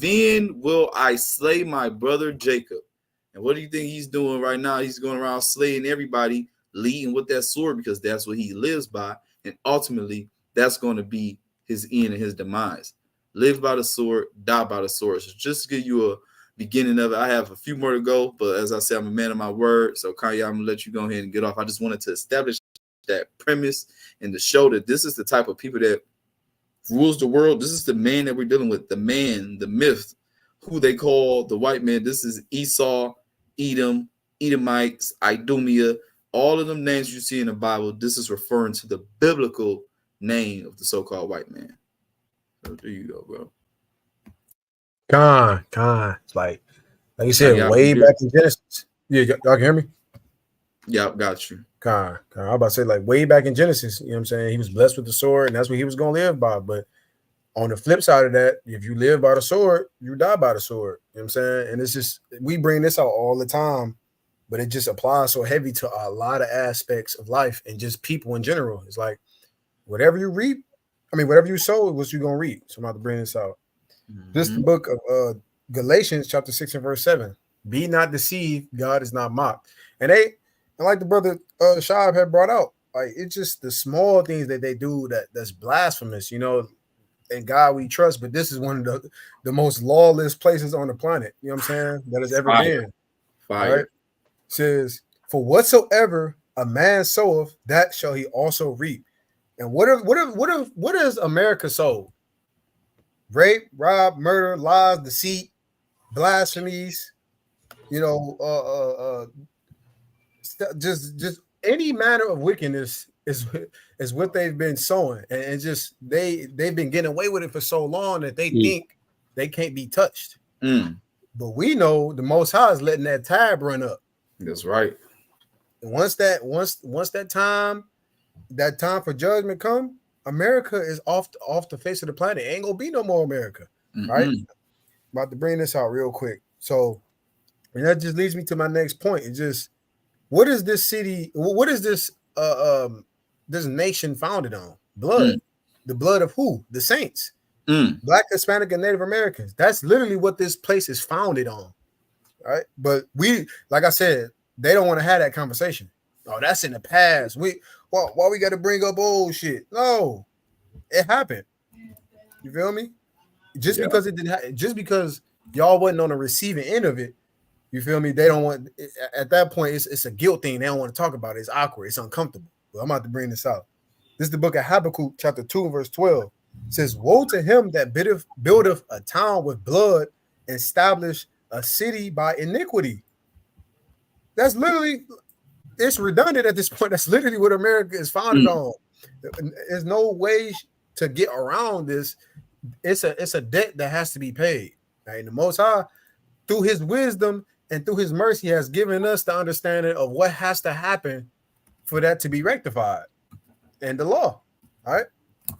then will I slay my brother Jacob. And what do you think he's doing right now? He's going around slaying everybody, leading with that sword, because that's what he lives by. And ultimately, that's going to be his end and his demise. Live by the sword, die by the sword. So just to give you a beginning of it, I have a few more to go. But as I said, I'm a man of my word. So, Kanye, I'm going to let you go ahead and get off. I just wanted to establish that premise and to show that this is the type of people that rules the world. This is the man that we're dealing with, the man, the myth, who they call the white man. This is Esau, Edom, Edomites, Idumea. All of them names you see in the Bible, this is referring to the biblical name of the so-called white man. So there you go, bro. Con. It's like you said, way back in Genesis. Yeah, y'all can hear me? Yeah, got you. Con. I'm about to say, like, way back in Genesis, you know what I'm saying? He was blessed with the sword, and that's what he was going to live by. But on the flip side of that, if you live by the sword, you die by the sword. You know what I'm saying? And it's just, we bring this out all the time, but it just applies so heavy to a lot of aspects of life and just people in general. It's like, whatever you reap, whatever you sow, what you're going to reap. So I'm about to bring this out. Mm-hmm. This is the book of Galatians chapter 6 and verse 7. Be not deceived, God is not mocked. And like the brother Shab had brought out, like, it's just the small things that they do that's blasphemous, you know. And God we trust, but this is one of the most lawless places on the planet, you know what I'm saying, that has ever been. Fire. Right? Says, for whatsoever a man soweth, that shall he also reap. And what is America sold? Rape, rob, murder, lies, deceit, blasphemies, you know, just any manner of wickedness is what they've been sowing, and just they've been getting away with it for so long that they think they can't be touched. But we know the Most High is letting that tab run up. That's right. And once that time for judgment come, America is off the face of the planet. Ain't gonna be no more America, right? About to bring this out real quick. So, and that just leads me to my next point. It's just, what is this city? What is this this nation founded on? Blood. The blood of who? The saints. Black, Hispanic, and Native Americans. That's literally what this place is founded on, right? But we, like I said, they don't want to have that conversation. Oh, that's in the past. Why we got to bring up old shit? No, it happened. You feel me? Just because it didn't, just because y'all wasn't on the receiving end of it, you feel me? They don't want. At that point, it's a guilt thing. They don't want to talk about it. It's awkward. It's uncomfortable. But I'm about to bring this out. This is the book of Habakkuk, chapter 2, verse 12. It says, "Woe to him that buildeth a town with blood, and establish a city by iniquity." That's literally, it's redundant at this point. That's literally what America is founded on. There's no way to get around this. It's a debt that has to be paid. Right? And the Most High, through his wisdom and through his mercy, has given us the understanding of what has to happen for that to be rectified. And the law. All right.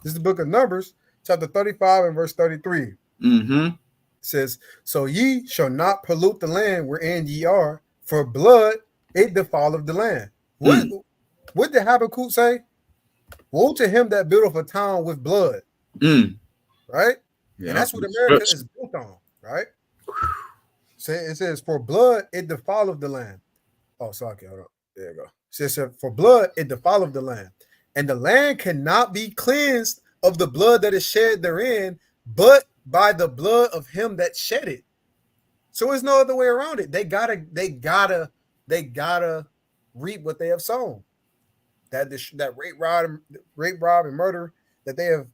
This is the book of Numbers, chapter 35 and verse 33. It says, "So ye shall not pollute the land wherein ye are, for blood it defileth the land." What did Habakkuk say? Woe to him that buildeth a town with blood. Right? Yeah, and that's what America is built on, right? So it says, "For blood it defileth the land." Oh, sorry, hold on. There you go. It says, "For blood it defileth the land, and the land cannot be cleansed of the blood that is shed therein, but by the blood of him that shed it." So there's no other way around it. They gotta reap what they have sown. That rape, rob, and murder that they have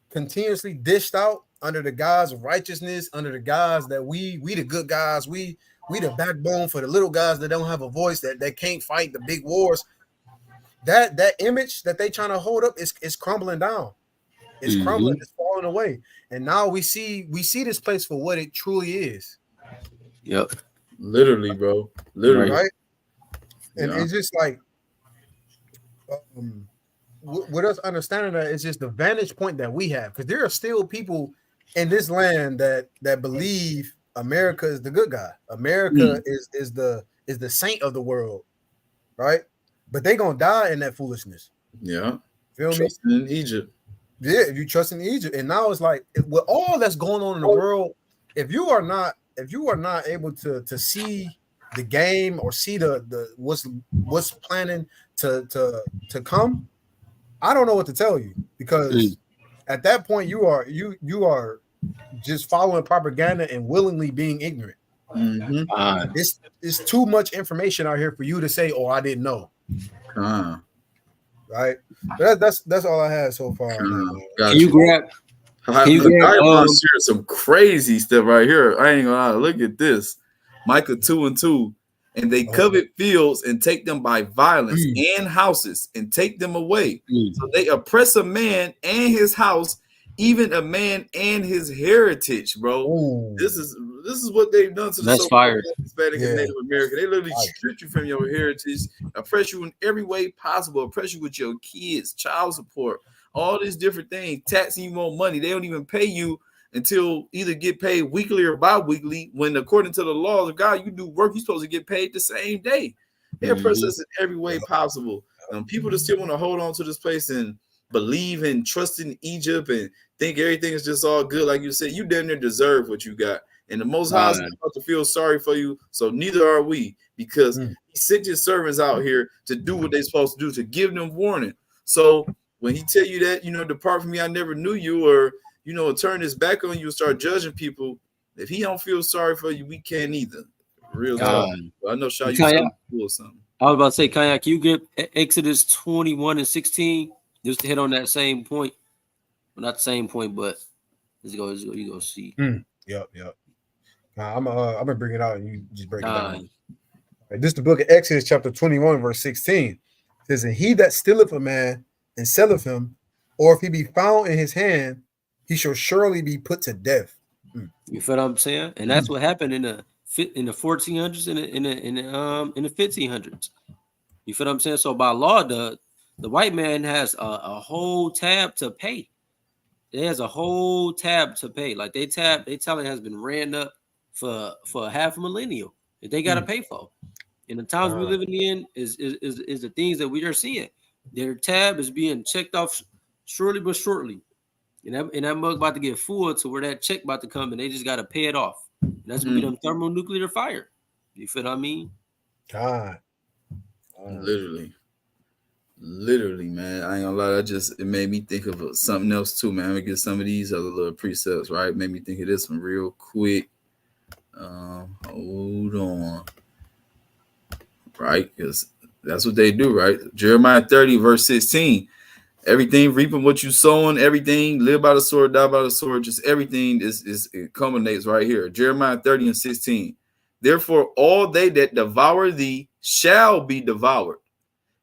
continuously dished out under the guise of righteousness, under the guise that we the good guys, we the backbone for the little guys that don't have a voice, that can't fight the big wars. That image that they trying to hold up is crumbling down. It's crumbling, it's falling away. And now we see this place for what it truly is. Yep. Literally, bro. Literally. Right? And it's just like with us understanding that, it's just the vantage point that we have, because there are still people in this land that believe America is the good guy. America is the saint of the world, right? But they gonna die in that foolishness. Yeah. Feel Trusting me? in Egypt. Yeah, if you trust in Egypt, and now it's like with all that's going on in the world, if you are not able to see the game or see the what's planning to come, I don't know what to tell you, because at that point you are just following propaganda and willingly being ignorant. It's too much information out here for you to say, "Oh, I didn't know." Right? But that's all I had so far. Can you grab? I share some crazy stuff right here. I ain't gonna lie. Look at this, Micah 2:2. And they covet fields and take them by violence, and houses and take them away. So they oppress a man and his house, even a man and his heritage, bro. This is what they've done to the Hispanic and Native American. They literally strip you from your heritage, oppress you in every way possible, oppress you with your kids, child support, all these different things, taxing you more money. They don't even pay you until either get paid weekly or bi-weekly, when according to the laws of God, you do work, you're supposed to get paid the same day. They oppress us in every way possible. People that still want to hold on to this place and believe and trust in Egypt and think everything is just all good, like you said, you damn near deserve what you got. And the Most High is about to feel sorry for you, so neither are we, because he sent his servants out here to do what they're supposed to do, to give them warning. So when he tell you that, depart from me, I never knew you, or turn his back on you and start judging people, if he don't feel sorry for you, we can't either. Real talk. I know Shaw, you cool or something. I was about to say, Kayak, you get Exodus 21:16, just to hit on that same point. Well, not the same point, but let's go. You go see. Yep. I'm gonna bring it out and you just break it down. Right, this is the book of Exodus, chapter 21, verse 16. It says, "And he that stealeth a man and selleth him, or if he be found in his hand, he shall surely be put to death." You feel what I'm saying? And that's what happened in the 1400s and in the 1500s. You feel what I'm saying? So by law, the white man has a whole tab to pay. It has a whole tab to pay. Like they telling has been ran up for half a millennium that they got to pay for. And the times we're living in is the things that we are seeing. Their tab is being checked off surely but shortly. And that mug about to get full to where that check about to come, and they just got to pay it off. And that's gonna be them thermonuclear fire. You feel what I mean? Literally, man. I ain't gonna lie. It made me think of something else too, man. I'm gonna get some of these other little precepts, right? Made me think of this one real quick. Hold on, right? Because that's what they do, right? Jeremiah 30, verse 16. Everything, reaping what you sowing, everything, live by the sword, die by the sword, just everything it culminates right here. Jeremiah 30:16. Therefore, all they that devour thee shall be devoured,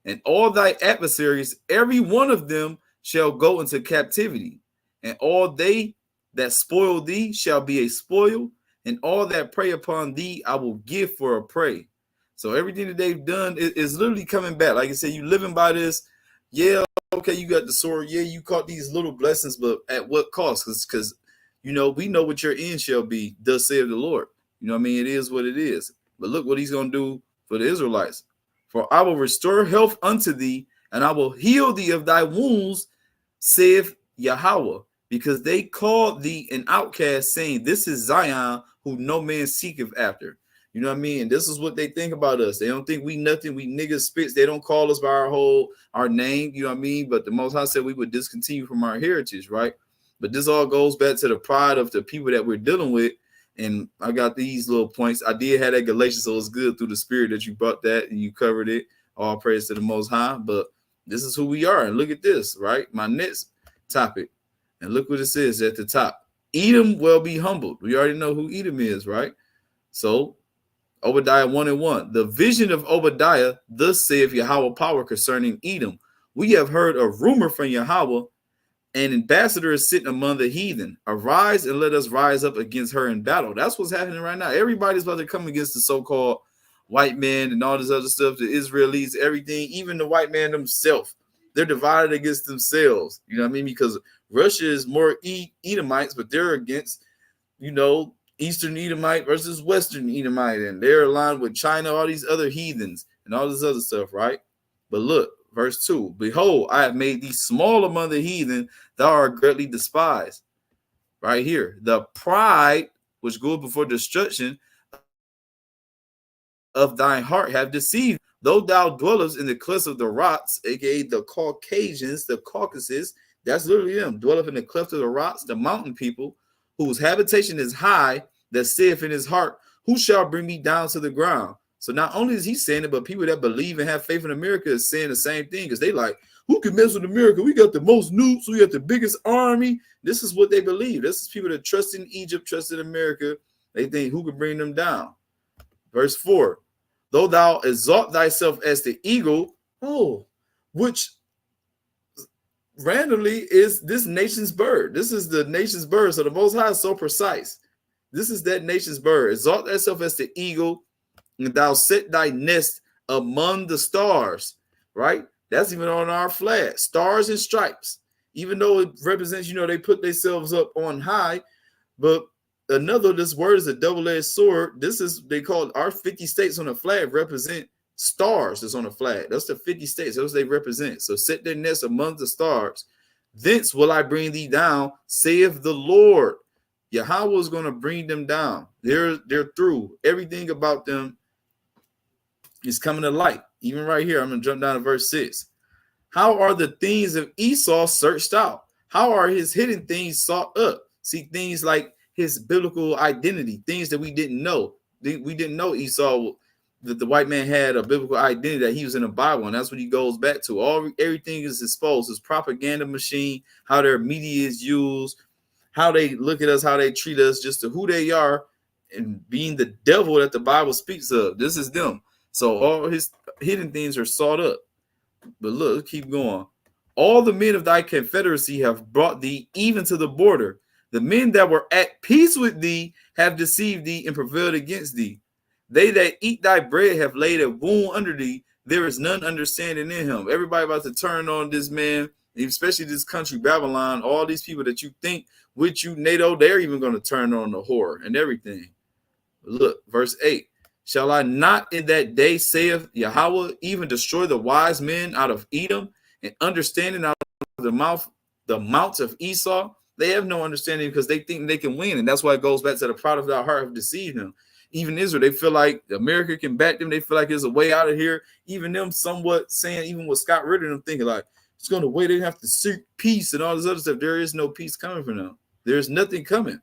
and all thy adversaries, every one of them, shall go into captivity, and all they that spoil thee shall be a spoil, and all that prey upon thee I will give for a prey. So everything that they've done is literally coming back. Like I said, you living by this. Yeah, okay, you got the sword. Yeah, you caught these little blessings, but at what cost? Because we know what your end shall be, thus saith the Lord. You know what I mean? It is what it is. But look what he's going to do for the Israelites. For I will restore health unto thee, and I will heal thee of thy wounds, saith Yahawah, because they called thee an outcast, saying, this is Zion, who no man seeketh after. You know what I mean? And this is what they think about us. They don't think we nothing. We niggas spits. They don't call us by our name. You know what I mean? But the Most High said we would discontinue from our heritage, right? But this all goes back to the pride of the people that we're dealing with. And I got these little points. I did have that Galatians, so it's good through the Spirit that you brought that and you covered it. All praise to the Most High. But this is who we are. And look at this, right? My next topic. And look what it says at the top. Edom will be humbled. We already know who Edom is, right? So Obadiah 1:1. The vision of Obadiah, thus saith Yahawah power concerning Edom. We have heard a rumor from Yahawah. An ambassador is sitting among the heathen. Arise and let us rise up against her in battle. That's what's happening right now. Everybody's about to come against the so-called white man and all this other stuff, the Israelis, everything, even the white man themselves. They're divided against themselves. You know what I mean? Because Russia is more Edomites, but they're against, you know, Eastern Edomite versus Western Edomite, and they're aligned with China, all these other heathens, and all this other stuff, right? But look, verse 2, behold, I have made thee small among the heathen, thou art greatly despised. Right here, the pride which goeth before destruction of thine heart have deceived. Though thou dwellest in the clefts of the rocks, aka the Caucasians, the Caucasus, that's literally them, dwelleth in the clefts of the rocks, the mountain people, whose habitation is high, that saith in his heart, who shall bring me down to the ground? So not only is he saying it, but people that believe and have faith in America is saying the same thing, because they like, who can mess with America? We got the most nukes, we got the biggest army. This is what they believe. This is people that trust in Egypt, trust in America. They think who can bring them down. Verse 4, though thou exalt thyself as the eagle, which randomly is this nation's bird. This is the nation's bird. So the Most High is so precise. This is that nation's bird. Exalt thyself as the eagle, and thou set thy nest among the stars, right? That's even on our flag, stars and stripes. Even though it represents, you know, they put themselves up on high, but another, this word is a double-edged sword. This is, they call our 50 states on the flag represent stars that's on the flag. That's the 50 states. Those they represent. So set their nest among the stars. Thence will I bring thee down, saith the Lord. Yahawah is going to bring them down. They're through. Everything about them is coming to light. Even right here, I'm going to jump down to verse 6. How are the things of Esau searched out? How are his hidden things sought up? See, things like his biblical identity, things that we didn't know. We didn't know Esau, that the white man had a biblical identity, that he was in the Bible, and that's what he goes back to. Everything is exposed. His propaganda machine, how their media is used, how they look at us, how they treat us, just to who they are, and being the devil that the Bible speaks of. This is them. So all his hidden things are sought up. But look, keep going. All the men of thy confederacy have brought thee even to the border. The men that were at peace with thee have deceived thee and prevailed against thee. They that eat thy bread have laid a wound under thee. There is none understanding in him. Everybody about to turn on this man, especially this country, Babylon. All these people that you think with you, NATO, they're even going to turn on the whore and everything. Look, verse 8. Shall I not in that day, saith Yahawah, even destroy the wise men out of Edom and understanding out of the mounts of Esau? They have no understanding because they think they can win. And that's why it goes back to the pride of their heart have deceived them. Even Israel, they feel like America can back them. They feel like there's a way out of here. Even them somewhat saying, even with Scott Ritter, them thinking like, it's going to wait. They have to seek peace and all this other stuff. There is no peace coming from them. There's nothing coming.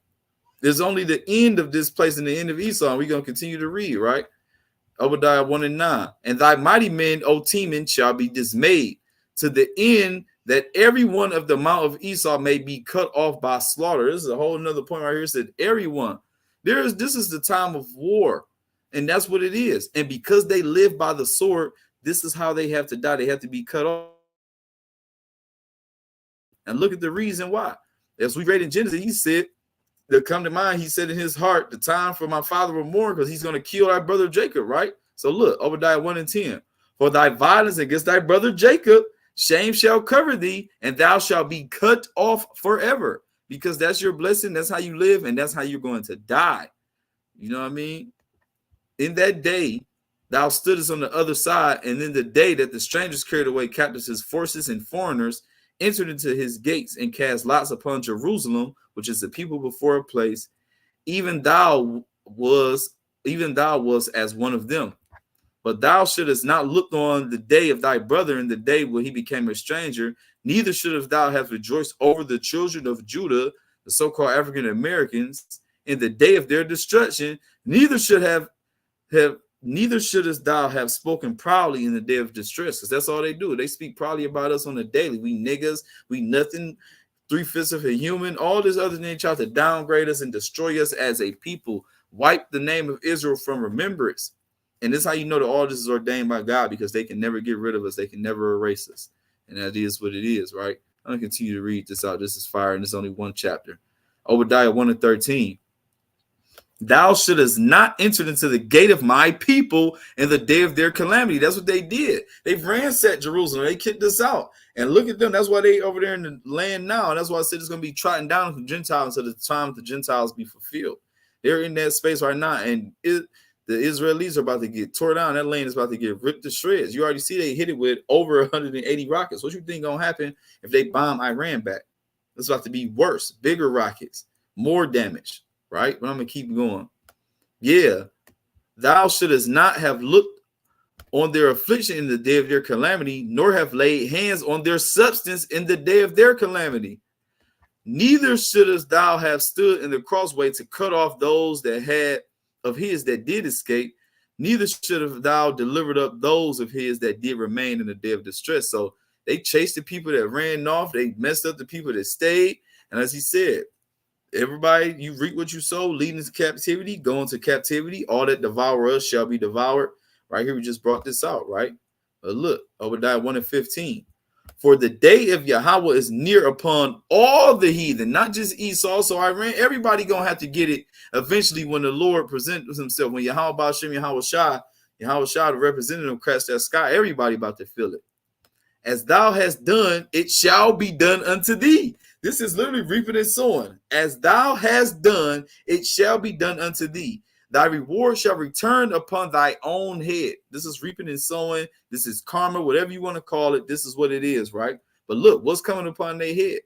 There's only the end of this place and the end of Esau. And we're going to continue to read, right? Obadiah 1:9. And thy mighty men, O Teman, shall be dismayed to the end that every one of the mount of Esau may be cut off by slaughter. This is a whole nother point right here. It said everyone. This is the time of war. And that's what it is. And because they live by the sword, this is how they have to die. They have to be cut off. And look at the reason why. As we read in Genesis, he said, they'll come to mind, he said in his heart, the time for my father will mourn, because he's going to kill our brother Jacob, right? So look, Obadiah 1:10. For thy violence against thy brother Jacob, shame shall cover thee, and thou shalt be cut off forever. Because that's your blessing, that's how you live, and that's how you're going to die. You know what I mean? In that day, thou stoodest on the other side, and in the day that the strangers carried away captives, his forces and foreigners entered into his gates and cast lots upon Jerusalem, which is the people before a place, even thou was as one of them. But thou shouldest not look on the day of thy brother in the day when he became a stranger, neither shouldest thou have rejoiced over the children of Judah, the so-called African Americans, in the day of their destruction, neither shouldest thou have spoken proudly in the day of distress. Because that's all they do. They speak proudly about us on the daily. We niggas, we nothing, 3/5 of a human, all this other thing, try to downgrade us and destroy us as a people, wipe the name of Israel from remembrance. And this is how you know that all this is ordained by God, because they can never get rid of us. They can never erase us. And that is what it is, right? I'm going to continue to read this out. This is fire, and it's only one chapter. Obadiah 1:13. Thou shouldest not enter into the gate of my people in the day of their calamity. That's what they did. They've ransacked Jerusalem. They kicked us out. And look at them. That's why they over there in the land now. And that's why I said it's going to be trodden down from Gentiles until the time the Gentiles be fulfilled. They're in that space right now. And the Israelis are about to get tore down. That land is about to get ripped to shreds. You already see they hit it with over 180 rockets. What you think going to happen if they bomb Iran back? It's about to be worse. Bigger rockets. More damage. Right? But I'm going to keep going. Yeah. Thou shouldest not have looked on their affliction in the day of their calamity, nor have laid hands on their substance in the day of their calamity. Neither shouldest thou have stood in the crossway to cut off those that had of his that did escape. Neither should have thou delivered up those of his that did remain in the day of distress. So they chased the people that ran off. They messed up the people that stayed. And as he said, everybody, you reap what you sow, leading into captivity, go into captivity. All that devour us shall be devoured. Right here, we just brought this out, right? But look, Obadiah 1:15. For the day of Yahawah is near upon all the heathen, not just Esau, so Iran. Everybody gonna have to get it eventually when the Lord presents himself. When Yahawah BAHASHAM, Yahawashi, the representative, cracks that sky, everybody about to feel it. As thou hast done, it shall be done unto thee. This is literally reaping and sowing. As thou hast done, it shall be done unto thee. Thy reward shall return upon thy own head. This is reaping and sowing. This is karma, whatever you want to call it. This is what it is, right? But look, what's coming upon their head?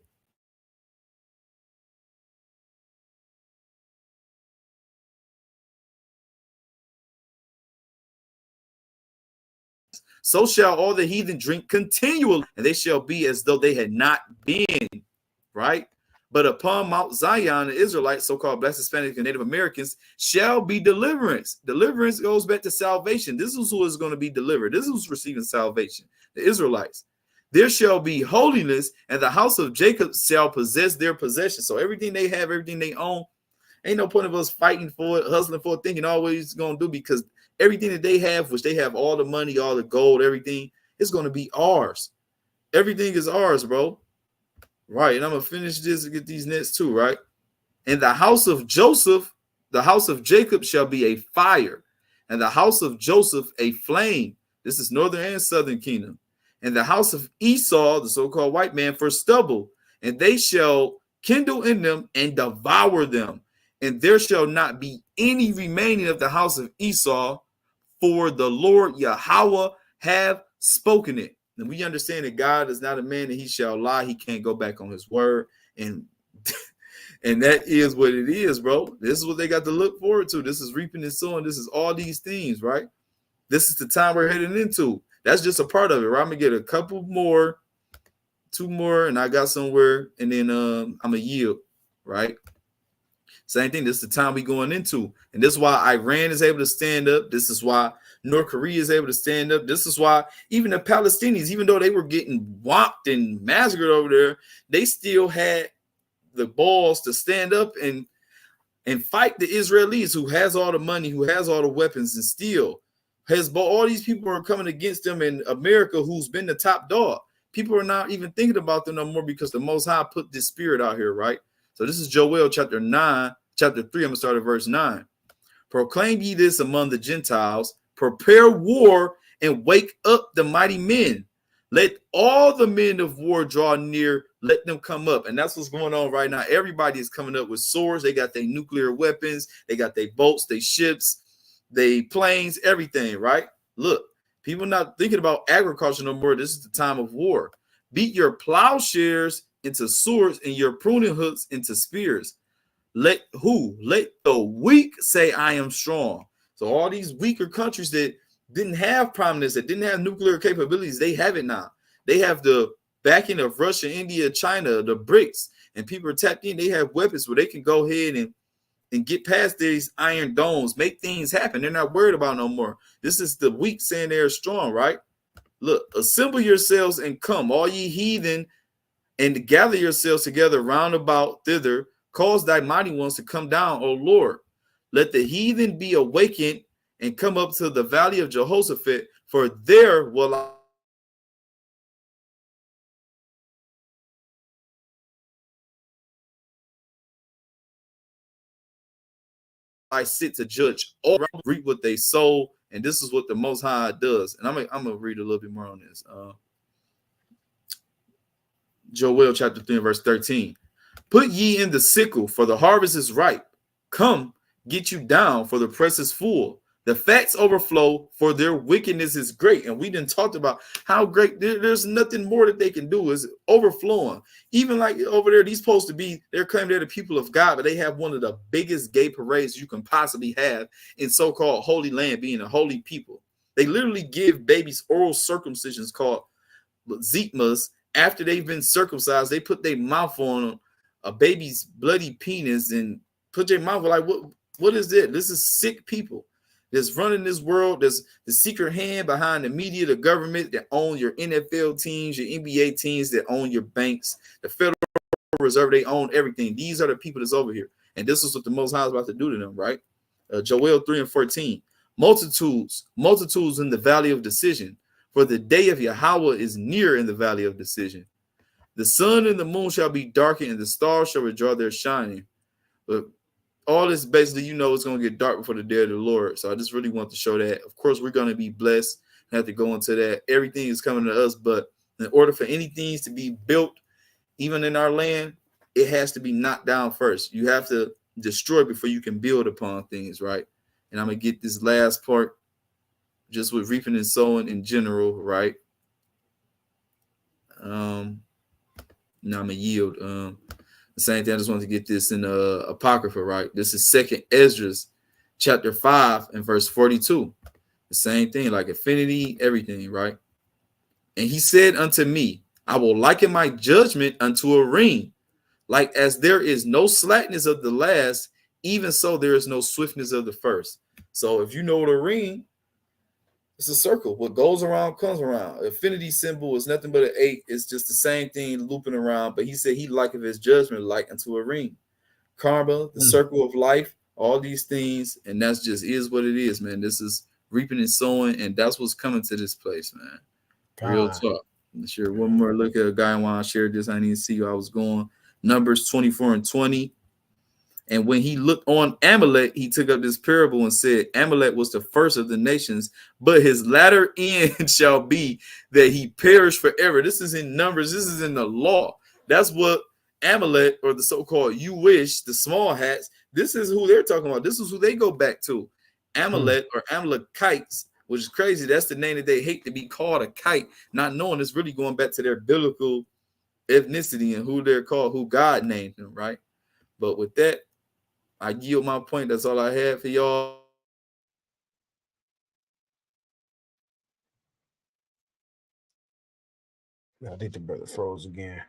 So shall all the heathen drink continually, and they shall be as though they had not been, right? But upon Mount Zion, the Israelites, so-called Black, Hispanics, and Native Americans, shall be deliverance. Deliverance goes back to salvation. This is who is going to be delivered. This is who's receiving salvation, the Israelites. There shall be holiness, and the house of Jacob shall possess their possession. So everything they have, everything they own, ain't no point of us fighting for it, hustling for it, thinking always going to do, because everything that they have, which they have all the money, all the gold, everything, is going to be ours. Everything is ours, bro. Right, and I'm going to finish this and get these next two, right? And the house of Joseph, the house of Jacob shall be a fire, and the house of Joseph a flame. This is northern and southern kingdom. And the house of Esau, the so-called white man, for stubble, and they shall kindle in them and devour them. And there shall not be any remaining of the house of Esau, for the Lord Yahawah have spoken it. And we understand that God is not a man that he shall lie. He can't go back on his word. And that is what it is, bro. This is what they got to look forward to. This is reaping and sowing. This is all these things, right? This is the time we're heading into. That's just a part of it, right? I'm going to get a couple more, two more, and I got somewhere, and then I'm going to yield, right? Same thing. This is the time we going into. And this is why Iran is able to stand up. This is why North Korea is able to stand up. This is why even the Palestinians, even though they were getting whopped and massacred over there, they still had the balls to stand up and fight the Israelis, who has all the money, who has all the weapons, and still has all these people are coming against them in America, who's been the top dog. People are not even thinking about them no more, because the Most High put this spirit out here, right? So this is Joel chapter 3. I'm going to start at verse 9. Proclaim ye this among the Gentiles, prepare war and wake up the mighty men. Let all the men of war draw near, let them come up. And that's what's going on right now. Everybody is coming up with swords. They got their nuclear weapons. They got their boats, their ships, their planes, everything, right? Look, people not thinking about agriculture no more. This is the time of war. Beat your plowshares into swords and your pruning hooks into spears. Let the weak say I am strong. So all these weaker countries that didn't have prominence, that didn't have nuclear capabilities, they have it now. They have the backing of Russia, India, China, the BRICS, and people are tapped in. They have weapons where they can go ahead and get past these iron domes, make things happen. They're not worried about no more. This is the weak saying they're strong, right? Look, assemble yourselves and come, all ye heathen, and gather yourselves together round about thither. Cause thy mighty ones to come down, O Lord. Let the heathen be awakened and come up to the valley of Jehoshaphat, for there will I sit to judge all, reap what they sow, and this is what the Most High does. And I'm gonna read a little bit more on this. Joel chapter 3 verse 13. Put ye in the sickle, for the harvest is ripe. Come, get you down, for the press is full. The facts overflow, for their wickedness is great. And we didn't talk about how great there's nothing more that they can do. Is overflowing. Even like over there, these supposed to be, they're claiming they're the people of God, but they have one of the biggest gay parades you can possibly have in so-called Holy Land, being a holy people. They literally give babies oral circumcisions called zetmas. After they've been circumcised, they put their mouth on a baby's bloody penis and put their mouth like, what is it? This is sick people that's running this world. There's the secret hand behind the media, the government that own your NFL teams, your NBA teams, that own your banks, the Federal Reserve, they own everything. These are the people that's over here. And this is what the Most High is about to do to them, right? Joel 3 and 14. Multitudes in the valley of decision. For the day of Yahawah is near in the valley of decision. The sun and the moon shall be darkened, and the stars shall withdraw their shining. But all this basically, it's going to get dark before the day of the Lord. So I just really want to show that. Of course, we're going to be blessed. I have to go into that. Everything is coming to us, but in order for anything to be built, even in our land, it has to be knocked down first. You have to destroy before you can build upon things, right? And I'm going to get this last part just with reaping and sowing in general, right? Now I'm going to yield. The same thing, I just wanted to get this in Apocrypha, right? This is 2nd Ezra chapter 5 and verse 42. The same thing, like affinity, everything, right? And he said unto me, I will liken my judgment unto a ring. Like as there is no slackness of the last, even so there is no swiftness of the first. So if you know the ring, it's a circle. What goes around comes around. Affinity symbol is nothing but an 8. It's just the same thing looping around. But he said he liketh his judgment like unto a ring. Karma, the circle of life, all these things. And that's just is what it is, man. This is reaping and sowing. And that's what's coming to this place, man. Real talk. Sure. One more look at a guy while I shared this. I didn't even see where I was going. Numbers 24 and 20. And when he looked on Amalek, he took up this parable and said, Amalek was the first of the nations, but his latter end shall be that he perish forever. This is in Numbers. This is in the law. That's what Amalek, or the so-called the small hats, this is who they're talking about. This is who they go back to. Amalek or Amalekites, which is crazy. That's the name that they hate to be called, a kite, not knowing it's really going back to their biblical ethnicity and who they're called, who God named them, right? But with that, I yield my point. That's all I have for y'all. I think the brother froze again.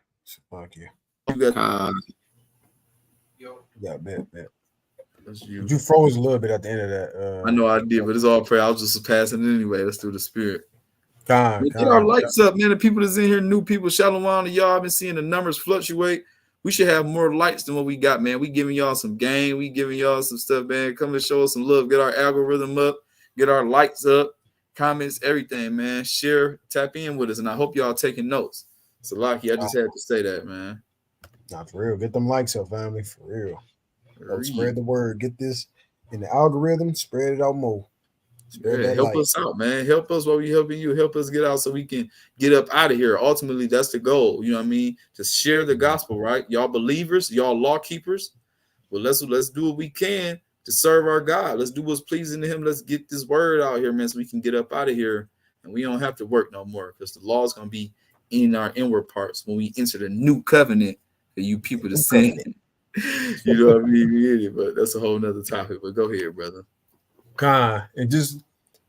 Fuck you. You got Yeah, bet. That's you. You froze a little bit at the end of that. I know I did, but it's all prayer. I was just passing it anyway. Let's do the spirit. Get our lights up, man. The people that's in here, new people, shalom to y'all. I've been seeing the numbers fluctuate. We should have more lights than what we got, man. We giving y'all some game. We giving y'all some stuff, man. Come and show us some love. Get our algorithm up. Get our lights up. Comments, everything, man. Share, tap in with us. And I hope y'all taking notes. So, Lucky, I just had to say that, man. Not for real. Get them likes up, family. For real. Help spread the word. Get this in the algorithm. Spread it out more. Help us out, man. Help us while we helping you. Help us get out so we can get up out of here. Ultimately, that's the goal. You know what I mean? To share the gospel, right? Y'all believers, y'all law keepers. Well, let's do what we can to serve our God. Let's do what's pleasing to him. Let's get this word out here, man, so we can get up out of here and we don't have to work no more, because the law is going to be in our inward parts when we enter the new covenant for you people to sin. You know what I mean? But that's a whole nother topic. But go ahead, brother. And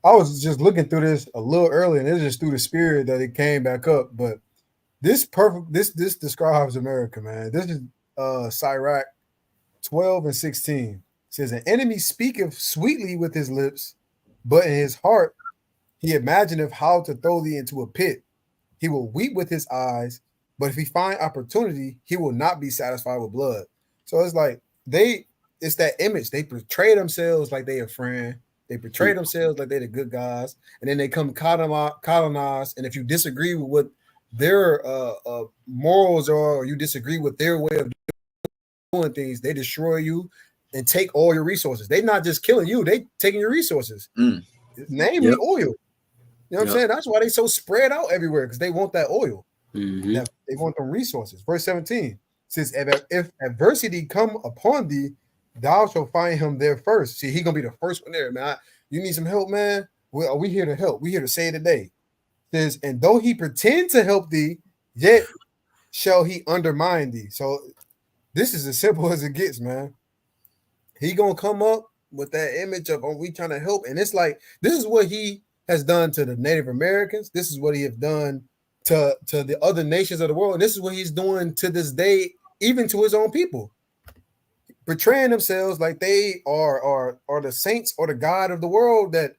I was just looking through this a little earlier, and it's just through the spirit that it came back up. But this describes America, man. This is Sirach 12 and 16. says, an enemy speaketh sweetly with his lips, but in his heart he imagineth how to throw thee into a pit. He will weep with his eyes, but if he find opportunity, he will not be satisfied with blood. So it's like it's that image. They portray themselves like they a friend. They portray themselves like they're the good guys, and then they come colonize. And if you disagree with what their morals are, or you disagree with their way of doing things, they destroy you and take all your resources. They're not just killing you; they taking your resources, namely oil. You know what I'm saying? That's why they so spread out everywhere, because they want that oil. They want the resources. Verse 17 says, if adversity come upon thee, thou shalt find him there first. See, he gonna be the first one there, man. You need some help, man. We here to help. We here to save the day. It says, and though he pretend to help thee, yet shall he undermine thee. So this is as simple as it gets, man. He gonna come up with that image of, oh, we trying to help, and it's like this is what he has done to the Native Americans. This is what he have done to the other nations of the world, and this is what he's doing to this day, even to his own people, portraying themselves like they are the saints or the God of the world. That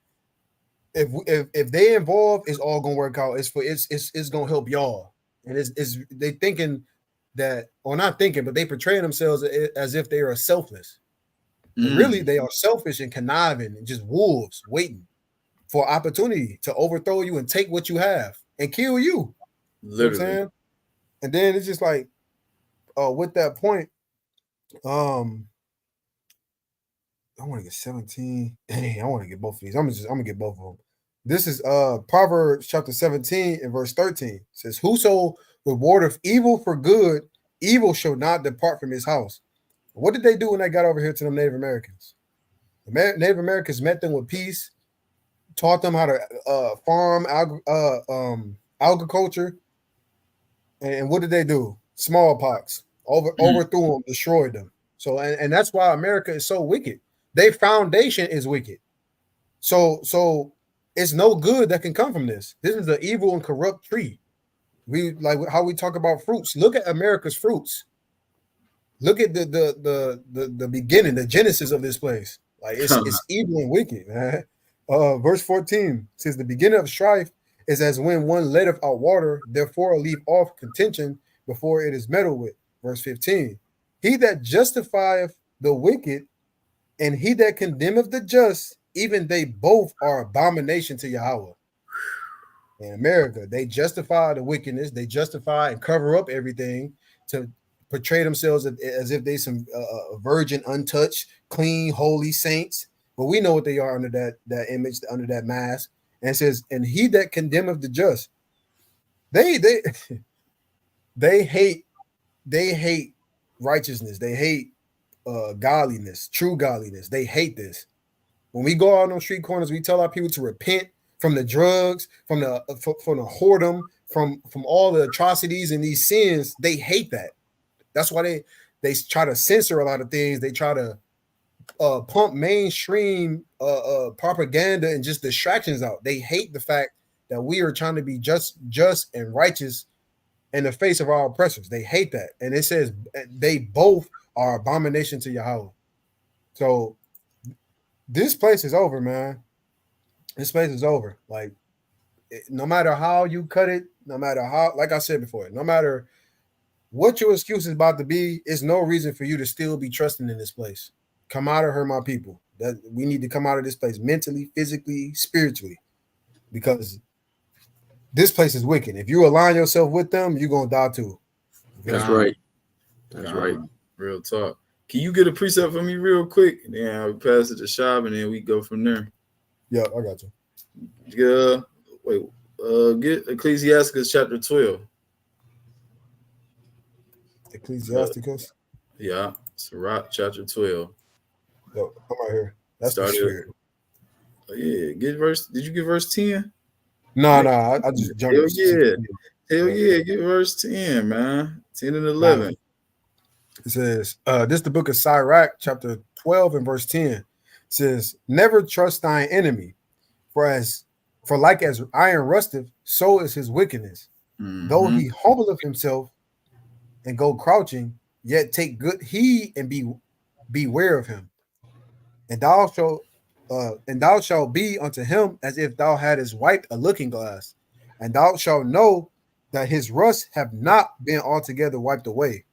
if they involved, it's all gonna work out. It's gonna help y'all, and it's they thinking that, or not thinking, but they portray themselves as if they are selfless. And really, they are selfish and conniving and just wolves waiting for opportunity to overthrow you and take what you have and kill you. Literally. You know what I'm saying? And then it's just like, with that point, I want to get 17. Dang, I want to get both of these. I'm gonna get both of them. This is Proverbs chapter 17 and verse 13. It says, whoso rewardeth evil for good, evil shall not depart from his house. What did they do when they got over here to them Native Americans? The Native Americans met them with peace, taught them how to farm, agriculture. And what did they do? Smallpox. Overthrew them, destroyed them. So, and that's why America is so wicked. Their foundation is wicked. So it's no good that can come from this. This is an evil and corrupt tree. We like how we talk about fruits. Look at America's fruits. Look at the beginning, the genesis of this place. Like it's evil and wicked, man. Verse 14 says, the beginning of strife is as when one letteth out water, therefore leave off contention before it is meddled with. Verse 15, he that justifieth the wicked and he that condemneth the just, even they both are abomination to Yahawah. In America, they justify the wickedness, they justify and cover up everything to portray themselves as if they some virgin, untouched, clean, holy saints. But we know what they are under that image, under that mask. And it says, and he that condemneth the just, they hate righteousness, they hate godliness, true godliness. They hate this. When we go out on street corners, we tell our people to repent from the drugs, from the whoredom, from all the atrocities and these sins. They hate that. That's why they try to censor a lot of things. They try to pump mainstream propaganda and just distractions out. They hate the fact that we are trying to be just and righteous in the face of our oppressors. They hate that. And it says they both are abomination to Yahawah. So this place is over, man. This place is over. Like, no matter how you cut it, no matter how, like I said before, no matter what your excuse is about to be, it's no reason for you to still be trusting in this place. Come out of her, my people. That we need to come out of this place mentally, physically, spiritually, because this place is wicked. If you align yourself with them, you're gonna die too. That's right. That's right. Real talk. Can you get a precept for me real quick? And then I'll pass it to Shab, and then we go from there. Yeah, I got you. Get Ecclesiasticus chapter 12. Ecclesiasticus? Yeah, Sirach chapter 12. Yo, I'm right here. That's the spirit. Oh, yeah, get verse. Did you get verse 10? No, I just jumped. Hell yeah, get verse 10, man. 10 and 11. It says, this is the book of Sirach, chapter 12 and verse 10. It says, never trust thine enemy, for like as iron rusteth, so is his wickedness. Mm-hmm. Though he humbleth himself and go crouching, yet take good heed and beware of him. and thou shalt be unto him as if thou hadst wiped a looking glass, and thou shalt know that his rust have not been altogether wiped away.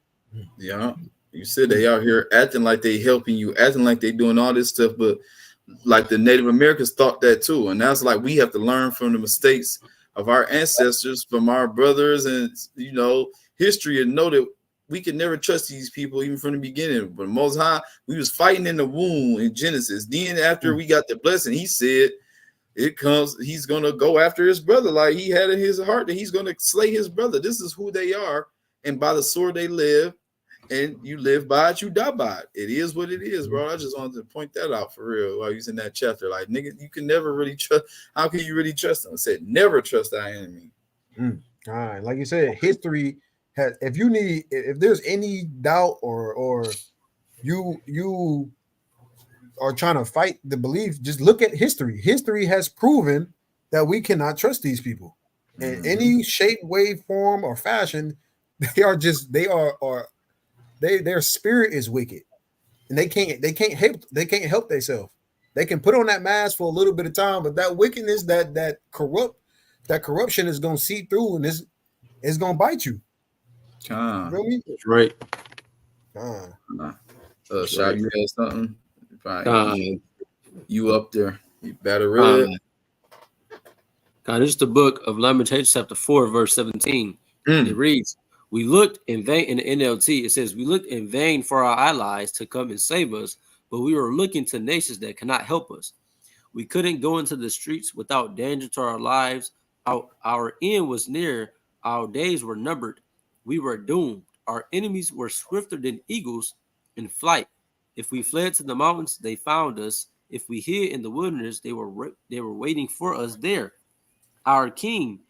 Yeah, you said they out here acting like they helping you, acting like they doing all this stuff, but like the Native Americans thought that too, and that's like we have to learn from the mistakes of our ancestors, from our brothers, and history, and know that we can never trust these people even from the beginning. But Most High, we was fighting in the womb in Genesis. Then after we got the blessing, he said he's gonna go after his brother, like he had in his heart that he's gonna slay his brother. This is who they are, and by the sword they live. And you live by it, you die by it. It is what it is, bro. I just wanted to point that out for real while he's in that chapter. Like, nigga, you can never really trust. How can you really trust them? I said, never trust thy enemy. All right, like you said, history has. If there's any doubt or you are trying to fight the belief, just look at history. History has proven that we cannot trust these people in any shape, way, form, or fashion. Their spirit is wicked, and they can't help themselves. They can put on that mask for a little bit of time, but that wickedness, that corruption is gonna seep through, and it's gonna bite you. Really? That's right. Shaq, you had something? Fine. You up there? You better read. God, this is the book of Lamentations, chapter 4, verse 17. It reads, "We looked in vain," in the NLT, it says, "We looked in vain for our allies to come and save us, but we were looking to nations that cannot help us. We couldn't go into the streets without danger to our lives. Our end was near. Our days were numbered. We were doomed. Our enemies were swifter than eagles in flight. If we fled to the mountains, they found us. If we hid in the wilderness, they were waiting for us there. Our king,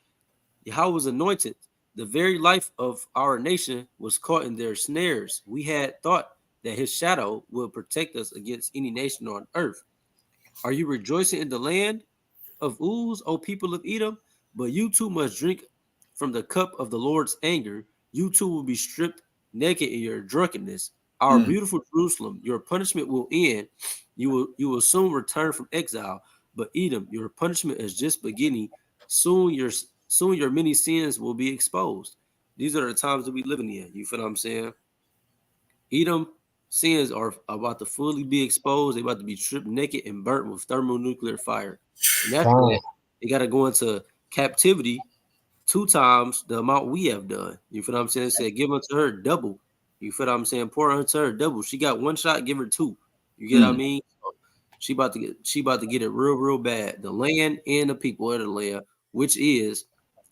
Yahawah, was anointed. The very life of our nation was caught in their snares. We had thought that his shadow would protect us against any nation on earth. Are you rejoicing in the land of Uz, O people of Edom? But you too must drink from the cup of the Lord's anger. You too will be stripped naked in your drunkenness. Our beautiful Jerusalem, your punishment will end. You will soon return from exile. But Edom, your punishment is just beginning. Soon your many sins will be exposed." These are the times that we living in. You feel what I'm saying? Edom sins are about to fully be exposed. They're about to be stripped naked and burnt with thermonuclear fire. And after that, they got to go into captivity 2 times the amount we have done. You feel what I'm saying? It said, give unto her double. You feel what I'm saying? Pour unto her double. She got 1 shot, give her 2. You get what I mean? So she about to get it real, real bad. The land and the people of the land, which is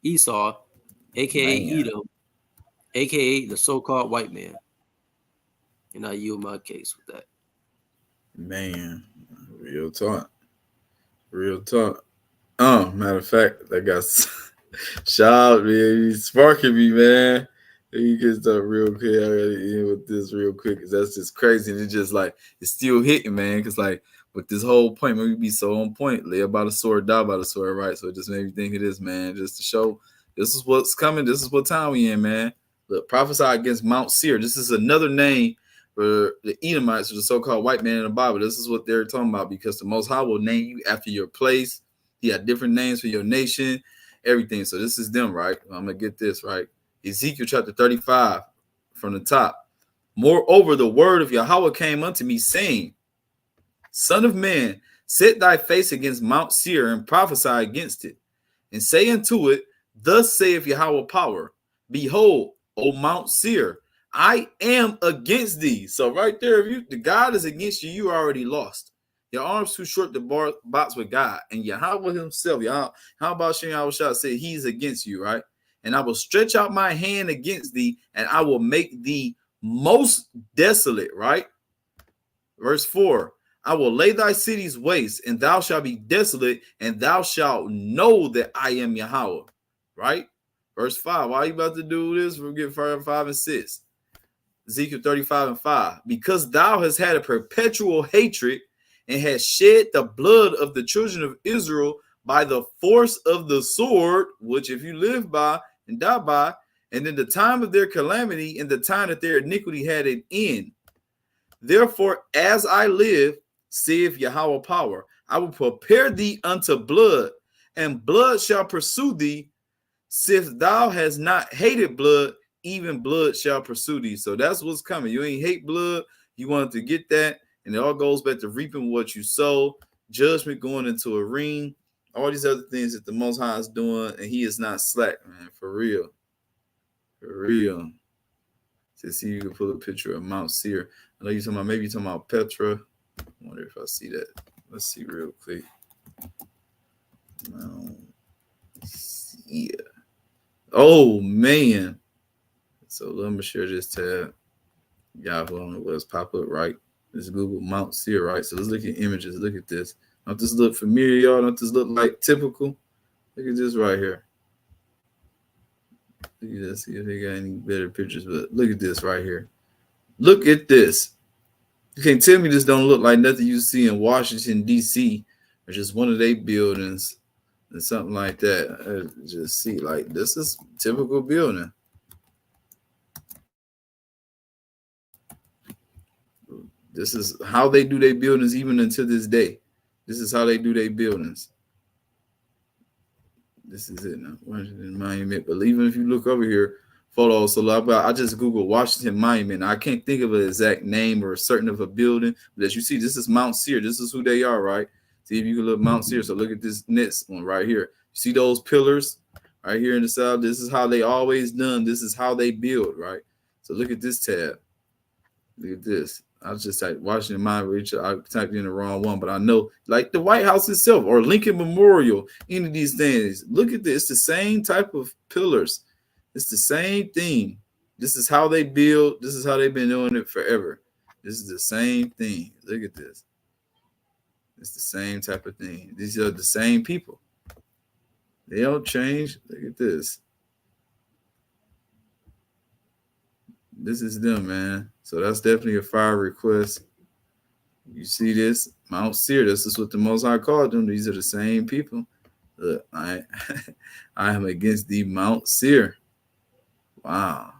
Esau, aka Edom, aka the so-called white man. And I yield my case with that. Man, real talk. Matter of fact, that got shot, man. He's sparking me, man. You get stuff real quick. I gotta end with this real quick because that's just crazy. And it's just like it's still hitting, man. Because like with this whole point, maybe be so on point. Live by the sword, die by the sword, right? So it just made me think of this, man. Just to show this is what's coming. This is what time we in, man. Look, prophesy against Mount Seir. This is another name for the Edomites, or the so-called white man in the Bible. This is what they're talking about because the Most High will name you after your place. He had different names for your nation, everything. So this is them, right? I'm gonna get this right. Ezekiel chapter 35 from the top. Moreover, the word of Yahawah came unto me, saying, Son of man, set thy face against Mount Seir and prophesy against it, and say unto it, Thus saith Yahawah power, Behold, O Mount Seir, I am against thee. So right there, if the God is against you, you already lost. Your arms too short to box with God. And Yahawah himself, how about Yahawashi said he's against you, right? And I will stretch out my hand against thee, and I will make thee most desolate, right? Verse 4, I will lay thy cities waste, and thou shalt be desolate, and thou shalt know that I am Yahawah, right? Verse 5, why are you about to do this? We'll get 5 and 6. Ezekiel 35 and 5, because thou hast had a perpetual hatred and hast shed the blood of the children of Israel by the force of the sword, which if you live by and die by, and in the time of their calamity, in the time that their iniquity had an end. Therefore, as I live, saith Yahawah power. I will prepare thee unto blood, and blood shall pursue thee. Since thou hast not hated blood, even blood shall pursue thee. So that's what's coming. You ain't hate blood. You wanted to get that. And it all goes back to reaping what you sow, judgment going into a ring, all these other things that the Most High is doing. And he is not slack, man. For real. For real. To see you can pull a picture of Mount Seir. I know you're talking about, maybe you're talking about Petra. I wonder if I see that. Let's see real quick. Mount Seir. Oh, man. So let me share this tab. Yahawah was pop up, right? Let's Google Mount Seir, right? So let's look at images. Look at this. Don't this look familiar, y'all? Don't this look like typical? Look at this right here. Let's see if they got any better pictures, but look at this right here. Look at this. You can't tell me this don't look like nothing you see in Washington, D.C., or just one of their buildings and something like that. Just see, like, this is typical building. This is how they do their buildings even until this day. This is how they do their buildings. This is it now. Washington Monument. But even if you look over here, photos. So I just Googled Washington Monument. I can't think of an exact name or a certain of a building. But as you see, this is Mount Seir. This is who they are, right? See if you can look Mount Seir. So look at this next one right here. You see those pillars right here in the south? This is how they always done. This is how they build, right? So look at this tab. Look at this. I was just like Washington Monument. I typed in the wrong one, but I know, like the White House itself or Lincoln Memorial, any of these things. Look at this. It's the same type of pillars. It's the same thing. This is how they build. This is how they've been doing it forever. This is the same thing. Look at this. It's the same type of thing. These are the same people. They don't change. Look at this. This is them, man. So that's definitely a fire request. You see this? Mount Seir. This is what the Most High called them. These are the same people. Look, I am against the Mount Seir. Wow.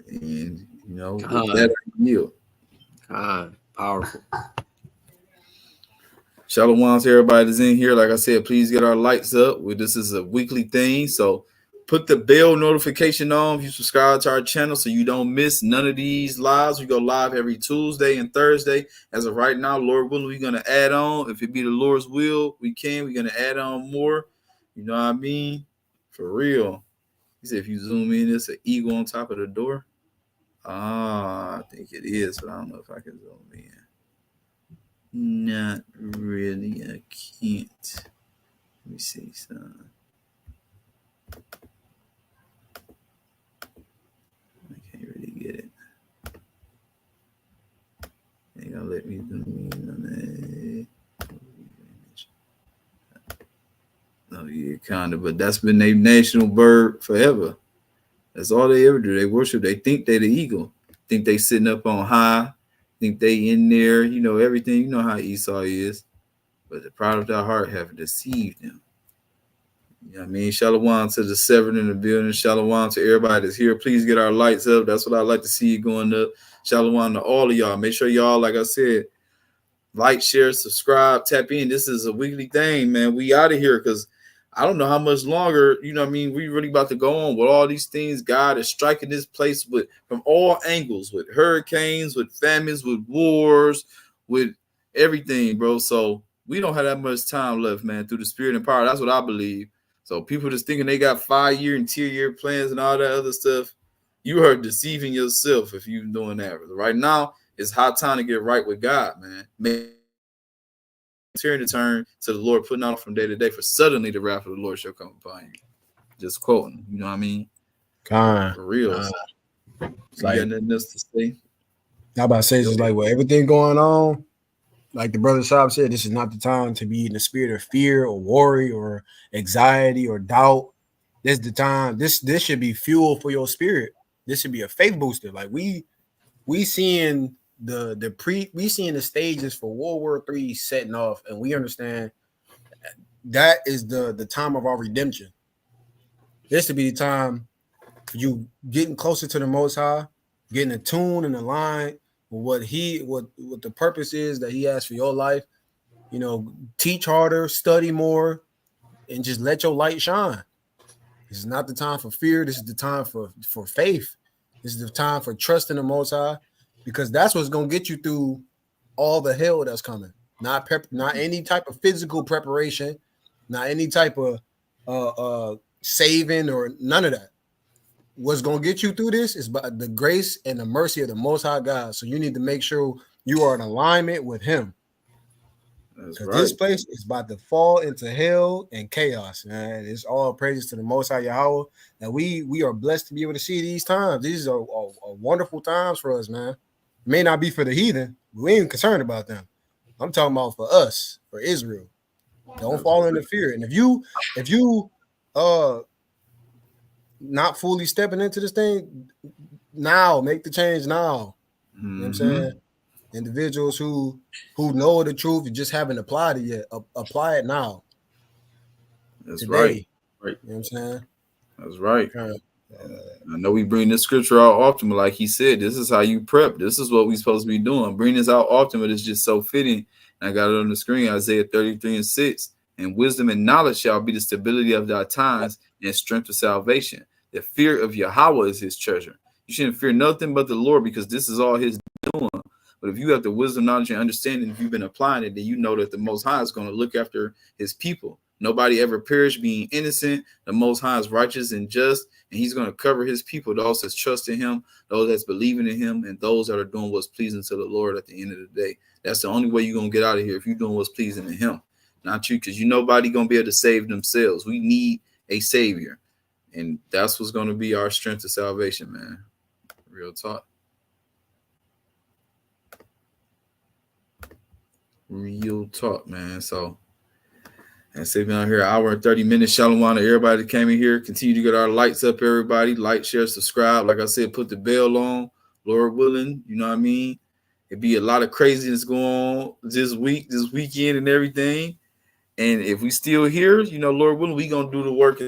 And, you know, with that I yield. God, powerful. Shalom to everybody that's in here. Like I said, please get our lights up. This is a weekly thing. So put the bell notification on if you subscribe to our channel so you don't miss none of these lives. We go live every Tuesday and Thursday. As of right now, Lord willing, we're going to add on. If it be the Lord's will, we can. We're going to add on more. You know what I mean? For real. He said if you zoom in, it's an eagle on top of the door. I think it is, but I don't know if I can zoom in. Not really. I can't. Let me see some. I can't really get it. Ain't gonna let me zoom in on that. Oh yeah, kind of. But that's been their national bird forever. That's all they ever do. They worship. They think they the eagle. Think they sitting up on high. Think they in there, you know, everything. You know how Esau is. But the pride of their heart have deceived them. You know what I mean? Shalom to the severed in the building. Shalom to everybody that's here. Please get our lights up. That's what I'd like to see you going up. Shalom to all of y'all. Make sure y'all, like I said, like, share, subscribe, tap in. This is a weekly thing, man. We out of here because I don't know how much longer, you know what I mean, we really about to go on with all these things. God is striking this place with from all angles, with hurricanes, with famines, with wars, with everything, bro. So we don't have that much time left, man, through the spirit and power. That's what I believe. So people just thinking they got 5-year and 10-year plans and all that other stuff, you are deceiving yourself if you're doing that. Right now, it's high time to get right with God, man. Turn to the Lord, putting out from day to day, for suddenly the wrath of the Lord shall come upon you. Just quoting, you know what I mean? For real. So like, you got nothing else to say? I about to say, just like with everything going on, like the brother Shab said, this is not the time to be in the spirit of fear or worry or anxiety or doubt. This is the time. This should be fuel for your spirit. This should be a faith booster. Like we seeing we seeing the stages for World War III setting off, and we understand that is the time of our redemption. This should be the time for you getting closer to the Most High, getting attuned and aligned what the purpose is that he has for your life. You know, teach harder, study more, and just let your light shine. This is not the time for fear. This is the time for faith. This is the time for trust in the Most High, because that's what's gonna get you through all the hell that's coming. Not any type of physical preparation, not any type of saving or none of that. What's gonna get you through this is by the grace and the mercy of the Most High God. So you need to make sure you are in alignment with Him. Because this place is about to fall into hell and chaos, man. It's all praises to the Most High Yahawah. And we are blessed to be able to see these times. These are wonderful times for us, man. It may not be for the heathen. We ain't concerned about them. I'm talking about for us, for Israel. Don't fall into fear. And if you not fully stepping into this thing now, make the change now. You know what I'm saying? Individuals who know the truth and just haven't applied it yet, apply it now. That's today. Right. You know what I'm saying? That's right. I know we bring this scripture out often, but like he said, this is how you prep. This is what we're supposed to be doing. Bring this out often, but it's just so fitting. And I got it on the screen, Isaiah 33:6. And wisdom and knowledge shall be the stability of thy times and strength of salvation. The fear of Yahawah is his treasure. You shouldn't fear nothing but the Lord, because this is all his doing. But if you have the wisdom, knowledge, and understanding, if you've been applying it, then you know that the Most High is going to look after his people. Nobody ever perished being innocent. The Most High is righteous and just, and he's going to cover his people, those that trust in him, those that's believing in him, and those that are doing what's pleasing to the Lord at the end of the day. That's the only way you're going to get out of here, if you're doing what's pleasing to him, not you, because you nobody going to be able to save themselves. We need a savior, and that's what's going to be our strength of salvation, man. Real talk. Real talk, man. So, and sitting out here, 1 hour and 30 minutes. Shalom to everybody that came in here. Continue to get our lights up, everybody. Like, share, subscribe. Like I said, put the bell on. Lord willing, you know what I mean? It'd be a lot of craziness going on this weekend, and everything. And if we still here, you know, Lord willing, we gonna do the work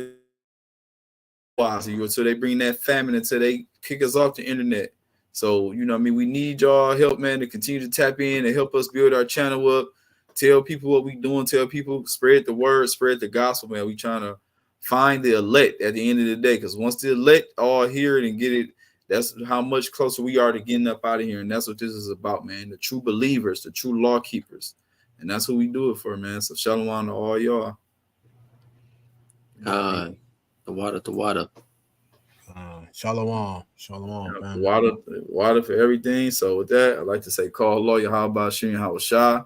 until they bring that famine, until they kick us off the internet. So, you know what I mean? We need y'all help, man, to continue to tap in and help us build our channel up. Tell people what we doing. Tell people, spread the word, spread the gospel, man. We trying to find the elect at the end of the day, because once the elect all hear it and get it, that's how much closer we are to getting up out of here. And that's what this is about, man. The true believers, the true law keepers. And that's what we do it for, man. So shalom to all y'all. The water. Shalom. Water for everything. So with that, I'd like to say, call Allah, Yahawashi, Yahawashi,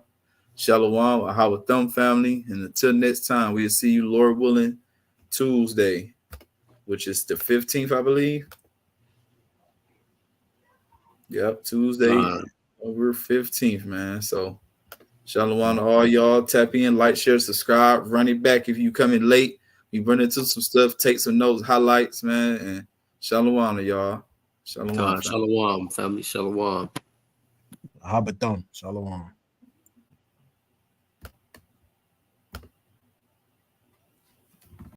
Shalom, Yahawa Thumb family. And until next time, we'll see you, Lord willing, Tuesday, which is the 15th, I believe. Yep, Tuesday, over 15th, man. So shalom to all y'all. Tap in, like, share, subscribe. Run it back if you come in late. We run into some stuff, take some notes, highlights, man. And shalom to y'all. Shalom, Shalom, family. Shalom. Habathum. Shalom.